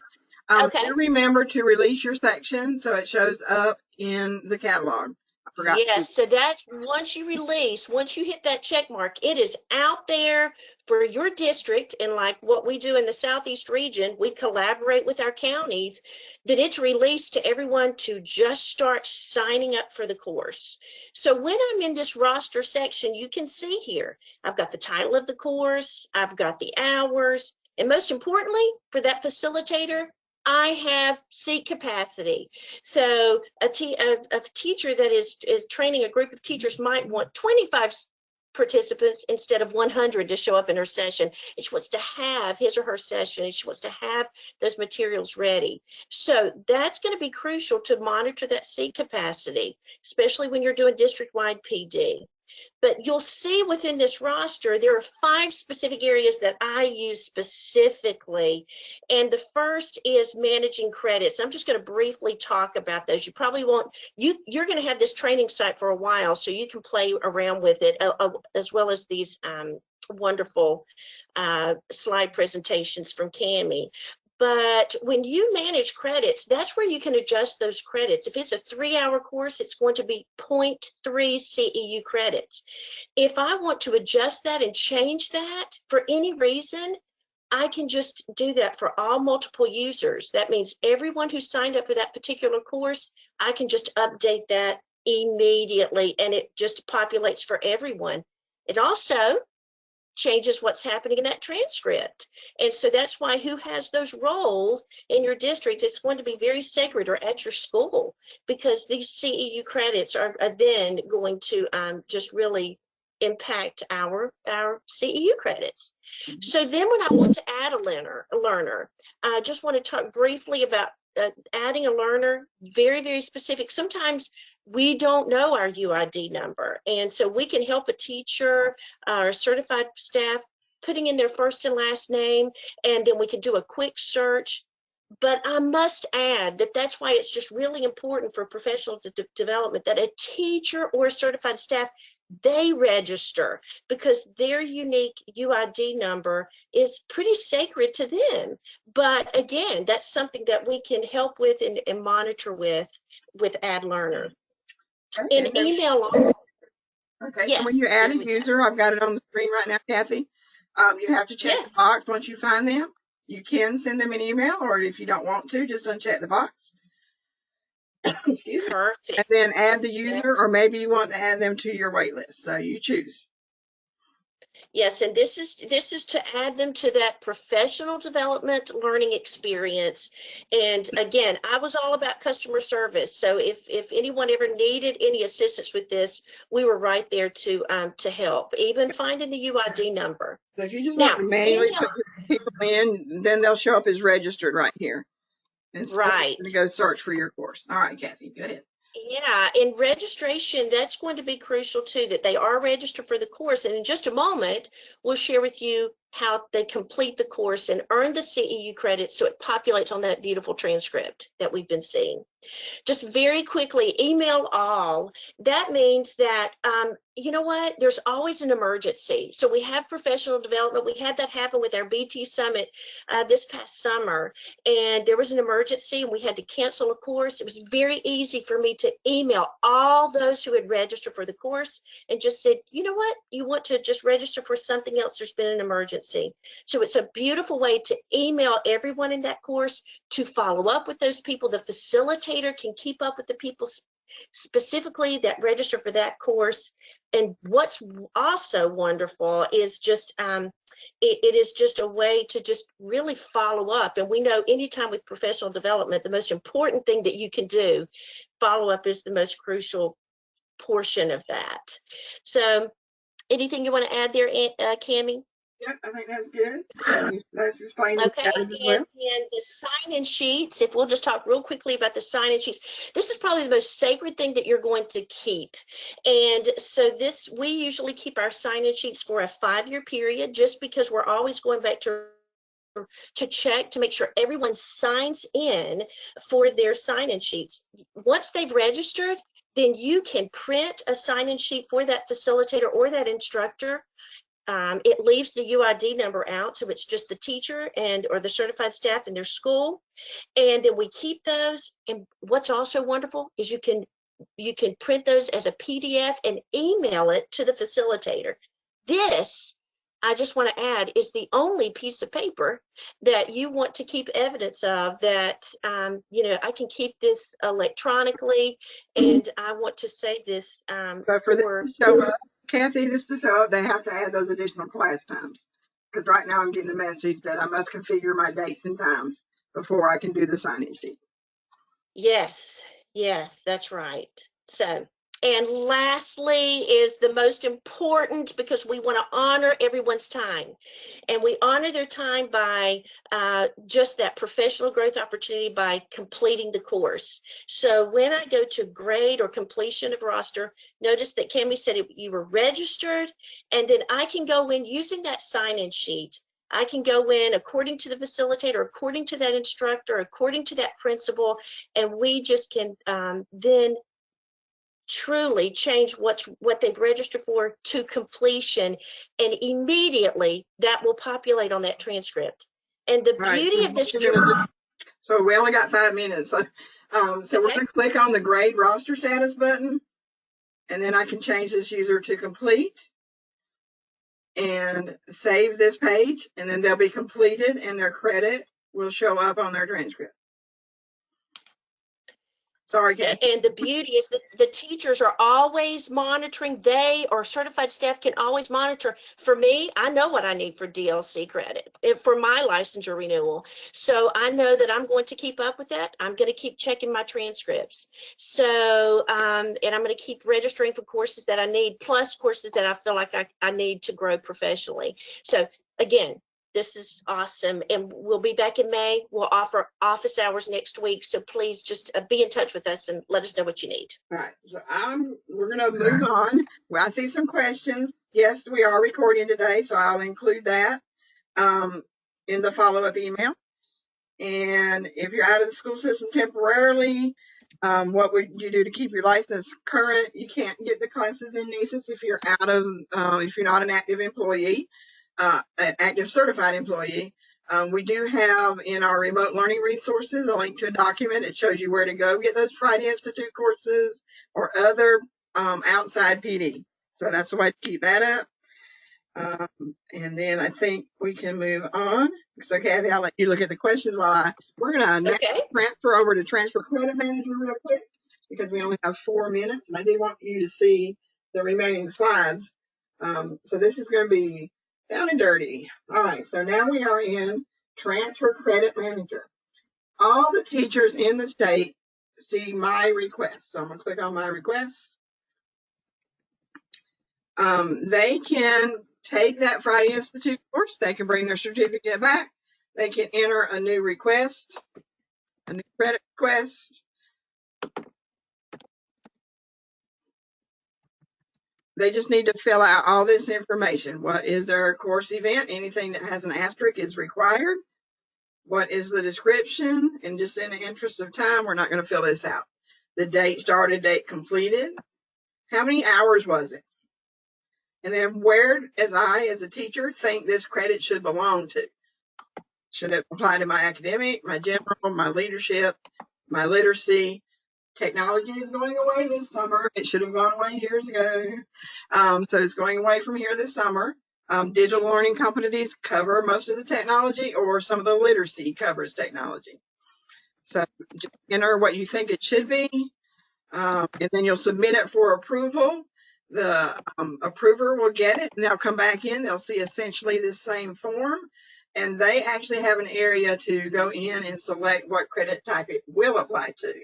okay. Do remember to release your section so it shows up in the catalog. I forgot. Yes, so that's once you release, once you hit that check mark, it is out there for your district. And like what we do in the Southeast region, we collaborate with our counties, that it's released to everyone to just start signing up for the course. So when I'm in this roster section, you can see here, I've got the title of the course, I've got the hours, and most importantly, for that facilitator, I have seat capacity. So a teacher that is training a group of teachers might want 25 participants instead of 100 to show up in her session. And she wants to have his or her session, and she wants to have those materials ready. So that's going to be crucial to monitor that seat capacity, especially when you're doing district-wide PD. But you'll see within this roster, there are 5 specific areas that I use specifically. And the first is managing credits. I'm just going to briefly talk about those. You probably won't, you're going to have this training site for a while, so you can play around with it, as well as these wonderful slide presentations from Cami. But when you manage credits, that's where you can adjust those credits. If it's a 3-hour course, it's going to be 0.3 CEU credits. If I want to adjust that and change that for any reason, I can just do that for all multiple users. That means everyone who signed up for that particular course, I can just update that immediately, and it just populates for everyone. It also changes what's happening in that transcript. And so that's why who has those roles in your district, it's going to be very sacred, or at your school, because these CEU credits are then going to just really impact our CEU credits. So then when I want to add a learner, I just want to talk briefly about adding a learner, very, very specific. Sometimes we don't know our UID number, and so we can help a teacher or certified staff putting in their first and last name, and then we can do a quick search. But I must add that that's why it's just really important for professional development that a teacher or a certified staff they register because their unique UID number is pretty sacred to them. But again, that's something that we can help with and monitor with AdLearner. Okay, In email, okay, so yes, when you add there a we user, I've got it on the screen right now, Kathy. You have to check Yes. the box once you find them. You can send them an email, or if you don't want to, just uncheck the box. Excuse me. Perfect. And then add the user, or maybe you want to add them to your wait list. So you choose. Yes, and this is to add them to that professional development learning experience. And again, I was all about customer service. So if anyone ever needed any assistance with this, we were right there to help, even finding the UID number. So if you just Now, want to manually put people in, then they'll show up as registered right here. Instead of right. having to go search for your course. All right, Kathy, go ahead. Yeah, in registration, that's going to be crucial too, that they are registered for the course. And in just a moment, we'll share with you how they complete the course and earn the CEU credits so it populates on that beautiful transcript that we've been seeing. Just very quickly, email all. That means that, you know what, there's always an emergency. So we have professional development. We had that happen with our BT Summit this past summer, and there was an emergency and we had to cancel a course. It was very easy for me to email all those who had registered for the course and just said, you know what, you want to just register for something else, there's been an emergency. So it's a beautiful way to email everyone in that course, to follow up with those people. The facilitator can keep up with the people specifically that register for that course. And what's also wonderful is just it is just a way to just really follow up. And we know anytime with professional development, the most important thing that you can do, follow up is the most crucial portion of that. So anything you want to add there, Cami? Yep, I think that's good. Let's explain the Okay, guides as well. and the sign-in sheets, if we'll just talk real quickly about the sign-in sheets, this is probably the most sacred thing that you're going to keep. And so we usually keep our sign-in sheets for a 5-year period, just because we're always going back to check to make sure everyone signs in for their sign-in sheets. Once they've registered, then you can print a sign-in sheet for that facilitator or that instructor. It leaves the UID number out, so it's just the teacher or the certified staff in their school, and then we keep those. And what's also wonderful is you can print those as a PDF and email it to the facilitator. This, I just want to add, is the only piece of paper that you want to keep evidence of that, you know, I can keep this electronically, and I want to save this But for this to show up, Kathy, this to show up, they have to add those additional class times. Because right now I'm getting the message that I must configure my dates and times before I can do the sign-in sheet. Yes, yes, that's right. So, and lastly is the most important, because we want to honor everyone's time. And we honor their time by just that professional growth opportunity by completing the course. So when I go to grade or completion of roster, notice that Cami said you were registered, and then I can go in using that sign-in sheet. I can go in according to the facilitator, according to that instructor, according to that principal, and we just can then truly change what they've registered for to completion, and immediately that will populate on that transcript. And the beauty of this, so we only got 5 minutes. So, we're going to click on the grade roster status button, and then I can change this user to complete and save this page, and then they'll be completed and their credit will show up on their transcript. Sorry, Kathy. and the beauty is that the teachers are always monitoring. They or certified staff can always monitor. For me, I know what I need for DLC credit for my licensure renewal. So I know that I'm going to keep up with that. I'm going to keep checking my transcripts. So, and I'm going to keep registering for courses that I need, plus courses that I feel like I need to grow professionally. So again, this is awesome, and we'll be back in May. We'll offer office hours next week, so please just be in touch with us and let us know what you need. All right, so we're going to move on. Well, I see some questions. Yes, we are recording today, so I'll include that in the follow-up email. And if you're out of the school system temporarily, What would you do to keep your license current? You can't get the classes in NCEES if you're if you're not an active employee, an active certified employee. We do have in our remote learning resources a link to a document that shows you where to go get those Friday Institute courses or other outside PD. So that's the way to keep that up. And then I think we can move on. So Kathy, I'll let you look at the questions while we're going to transfer over to Transfer Credit Manager real quick because we only have 4 minutes and I do want you to see the remaining slides. So this is going to be down and dirty. All right, so now we are in Transfer Credit Manager. All the teachers in the state see my request. So I'm going to click on my request. They can take that Friday Institute course. They can bring their certificate back. They can enter a new request, a new credit request. They just need to fill out all this information. What is their course event? Anything that has an asterisk is required. What is the description? And just in the interest of time, we're not going to fill this out. The date started, date completed. How many hours was it? And then where, as a teacher, think this credit should belong to. Should it apply to my academic, my general, my leadership, my literacy? Technology is going away this summer. It should have gone away years ago. So it's going away from here this summer. Digital learning competencies cover most of the technology, or some of the literacy covers technology. So just enter what you think it should be, and then you'll submit it for approval. The approver will get it, and they'll come back in. They'll see essentially the same form, and they actually have an area to go in and select what credit type it will apply to.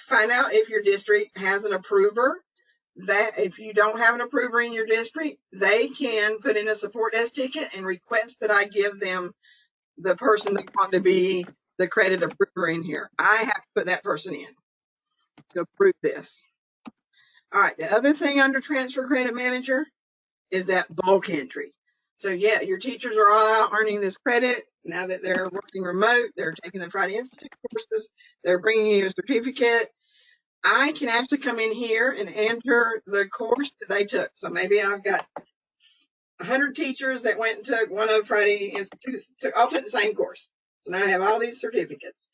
Find out if your district has an approver. That if you don't have an approver in your district, they can put in a support desk ticket and request that I give them the person they want to be the credit approver in here. I have to put that person in to approve this. All right, the other thing under Transfer Credit Manager is that bulk entry. So yeah, your teachers are all out earning this credit. Now that they're working remote, they're taking the Friday Institute courses, they're bringing you a certificate. I can actually come in here and enter the course that they took. So maybe I've got 100 teachers that went and took one of Friday Institute's, all took the same course. So now I have all these certificates.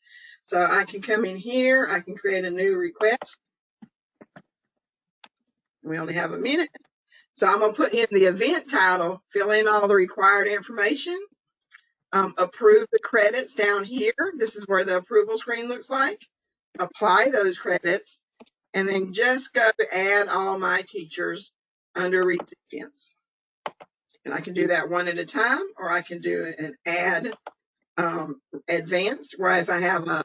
So I can come in here, I can create a new request. We only have a minute. So I'm going to put in the event title, fill in all the required information, approve the credits down here. This is where the approval screen looks like. Apply those credits, and then just go add all my teachers under recipients. And I can do that one at a time, or I can do an add advanced, where if I have a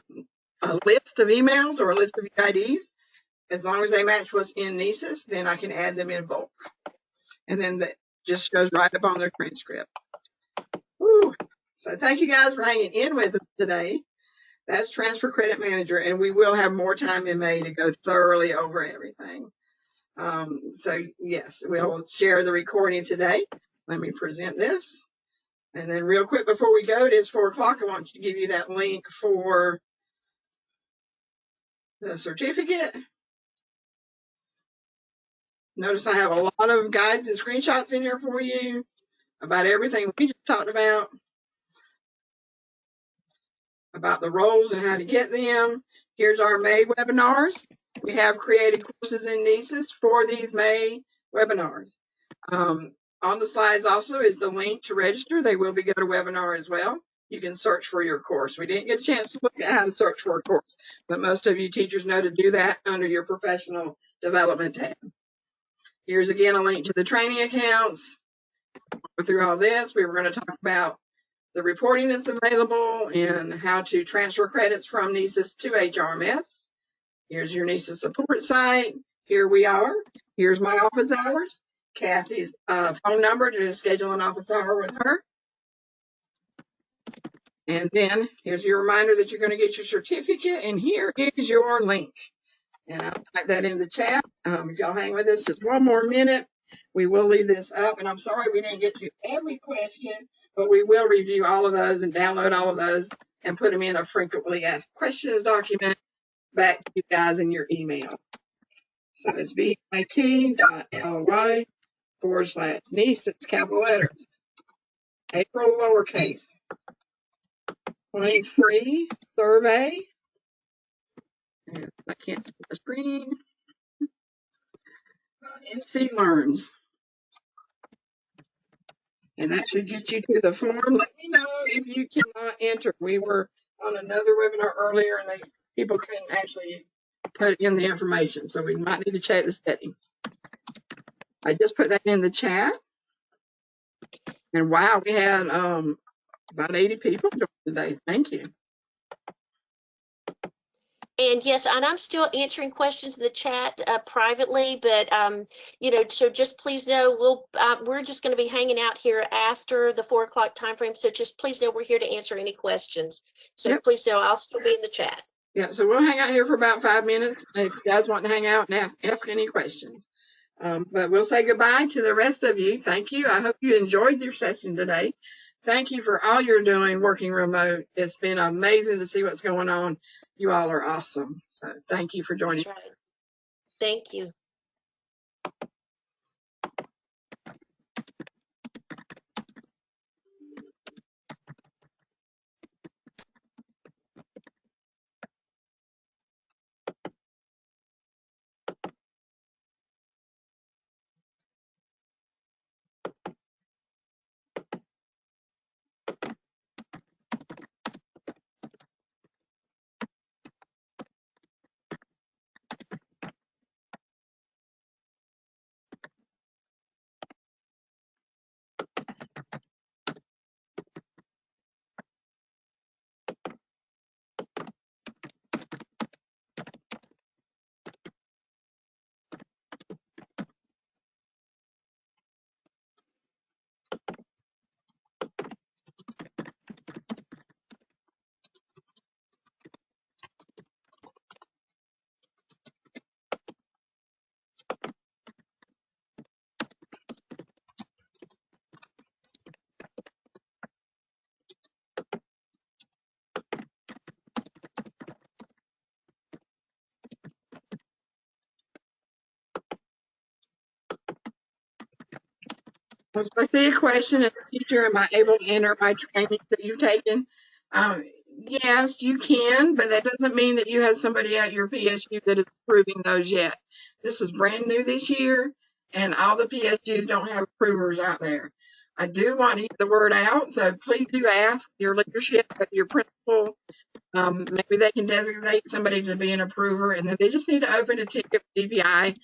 list of emails or a list of IDs, as long as they match what's in NCEES, then I can add them in bulk. And then that just goes right up on their transcript. Woo. So thank you guys for hanging in with us today. That's Transfer Credit Manager, and we will have more time in May to go thoroughly over everything. So yes, we'll share the recording today. Let me present this. And then real quick before we go, it is 4 o'clock. I want to give you that link for the certificate. Notice I have a lot of guides and screenshots in here for you about everything we just talked about the roles and how to get them. Here's our May webinars. We have created courses in NCEES for these May webinars. On the slides also is the link to register. They will be GoToWebinar as well. You can search for your course. We didn't get a chance to look at how to search for a course, but most of you teachers know to do that under your professional development tab. Here's again a link to the training accounts. Go through all this. We were going to talk about the reporting that's available and how to transfer credits from NCEES to HRMS. Here's your NCEES support site. Here we are. Here's my office hours. Cassie's phone number to schedule an office hour with her. And then here's your reminder that you're going to get your certificate, and here is your link. And I'll type that in the chat. If y'all hang with us just one more minute, we will leave this up. And I'm sorry we didn't get to every question, but we will review all of those and download all of those and put them in a frequently asked questions document back to you guys in your email. So it's bit.ly/NCEES, it's capital letters. April lowercase. 23 survey. And I can't see the screen. NC Learns. And that should get you to the form. Let me know if you cannot enter. We were on another webinar earlier and people couldn't actually put in the information. So we might need to check the settings. I just put that in the chat. And wow, we had about 80 people join today. Thank you. And yes, and I'm still answering questions in the chat privately, but you know, so just please know we're just going to be hanging out here after the 4 o'clock time frame. So just please know we're here to answer any questions. So yep. Please know I'll still be in the chat. Yeah, so we'll hang out here for about 5 minutes if you guys want to hang out and ask any questions. But we'll say goodbye to the rest of you. Thank you. I hope you enjoyed your session today. Thank you for all you're doing working remote. It's been amazing to see what's going on. You all are awesome. So thank you for joining. That's right. Thank you. So I see a question as a teacher, am I able to enter my trainings that you've taken? Yes, you can, but that doesn't mean that you have somebody at your PSU that is approving those yet. This is brand new this year, and all the PSUs don't have approvers out there. I do want to get the word out, so please do ask your leadership, your principal. Maybe they can designate somebody to be an approver, and then they just need to open a ticket with DPI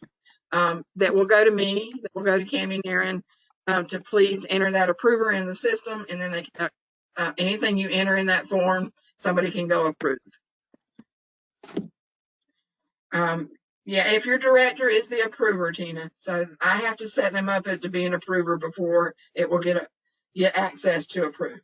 that will go to me, that will go to Cami and Narron, to please enter that approver in the system, and then they can, anything you enter in that form, somebody can go approve. Yeah, if your director is the approver, Tina, so I have to set them up to be an approver before it will get access to approve.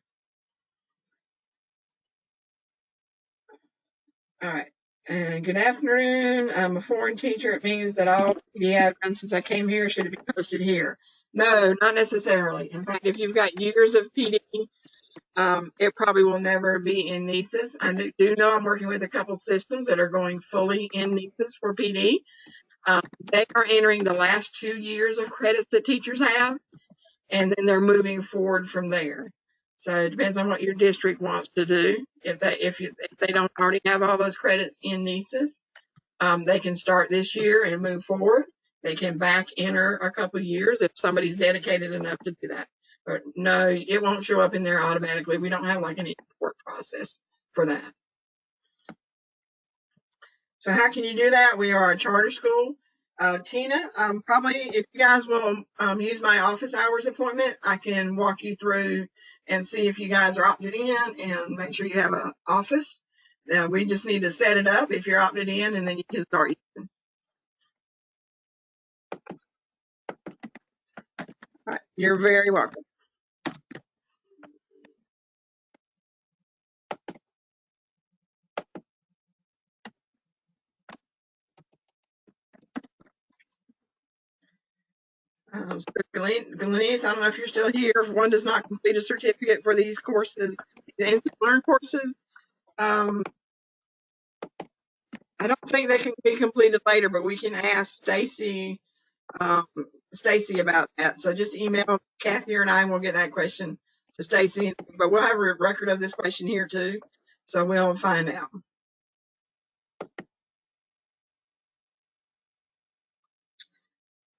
All right. And good afternoon. I'm a foreign teacher. It means that all PD I've done since I came here should be posted here. No, not necessarily. In fact, if you've got years of PD, it probably will never be in NCEES. I do know I'm working with a couple systems that are going fully in NCEES for PD. They are entering the last 2 years of credits that teachers have, and then they're moving forward from there. So it depends on what your district wants to do. If they don't already have all those credits in NCEES, they can start this year and move forward. They can back enter a couple years if somebody's dedicated enough to do that. But no, it won't show up in there automatically. We don't have like an import process for that. So how can you do that? We are a charter school. Tina, probably if you guys will use my office hours appointment, I can walk you through and see if you guys are opted in and make sure you have an office. We just need to set it up if you're opted in, and then you can start using. All right, you're very welcome. So Glenise, I don't know if you're still here. If one does not complete a certificate for these courses, these NC Learn courses, I don't think they can be completed later, but we can ask Stacy about that. So just email Kathy or I, and we'll get that question to Stacy. But we'll have a record of this question here too, so we'll find out.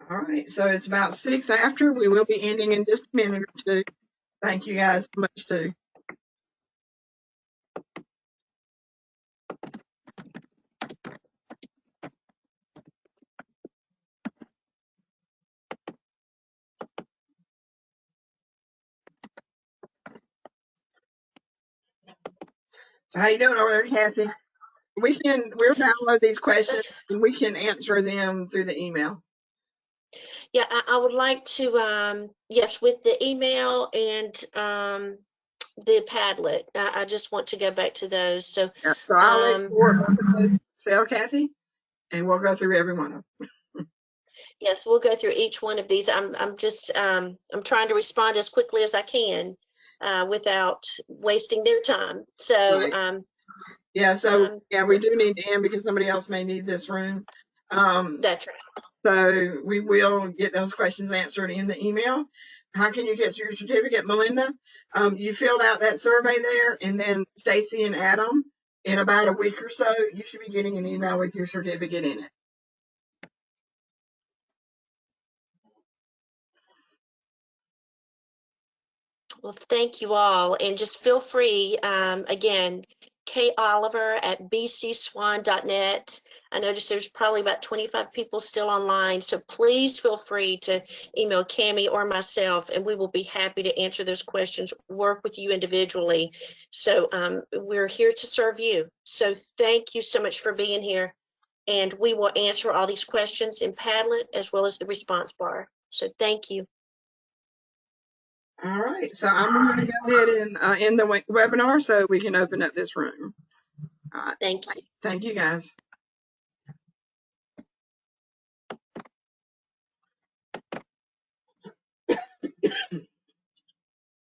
All right, so it's about 6 after. We will be ending in just a minute or two. Thank you guys so much too. So how you doing over there, Kathy? We'll download these questions and we can answer them through the email. Yeah, I would like to, yes, with the email and the Padlet. I just want to go back to those. So, Yeah, so I'll export both of those to Excel, Kathy, and we'll go through every one of them. yes, we'll go through each one of these. I'm just I'm trying to respond as quickly as I can without wasting their time. So, Right. Yeah, so yeah, we do need to end because somebody else may need this room. That's right. So we will get those questions answered in the email. How can you get your certificate, Melinda? You filled out that survey there, and then Stacy and Adam, in about a week or so, you should be getting an email with your certificate in it. Well, thank you all, and just feel free, again, koliver@bcswan.net. I noticed there's probably about 25 people still online, so please feel free to email Cami or myself, and we will be happy to answer those questions, work with you individually. So we're here to serve you. So thank you so much for being here, and we will answer all these questions in Padlet as well as the response bar. So thank you. All right, so I'm going to go ahead and end the webinar so we can open up this room. All right. Thank you. Thank you, guys.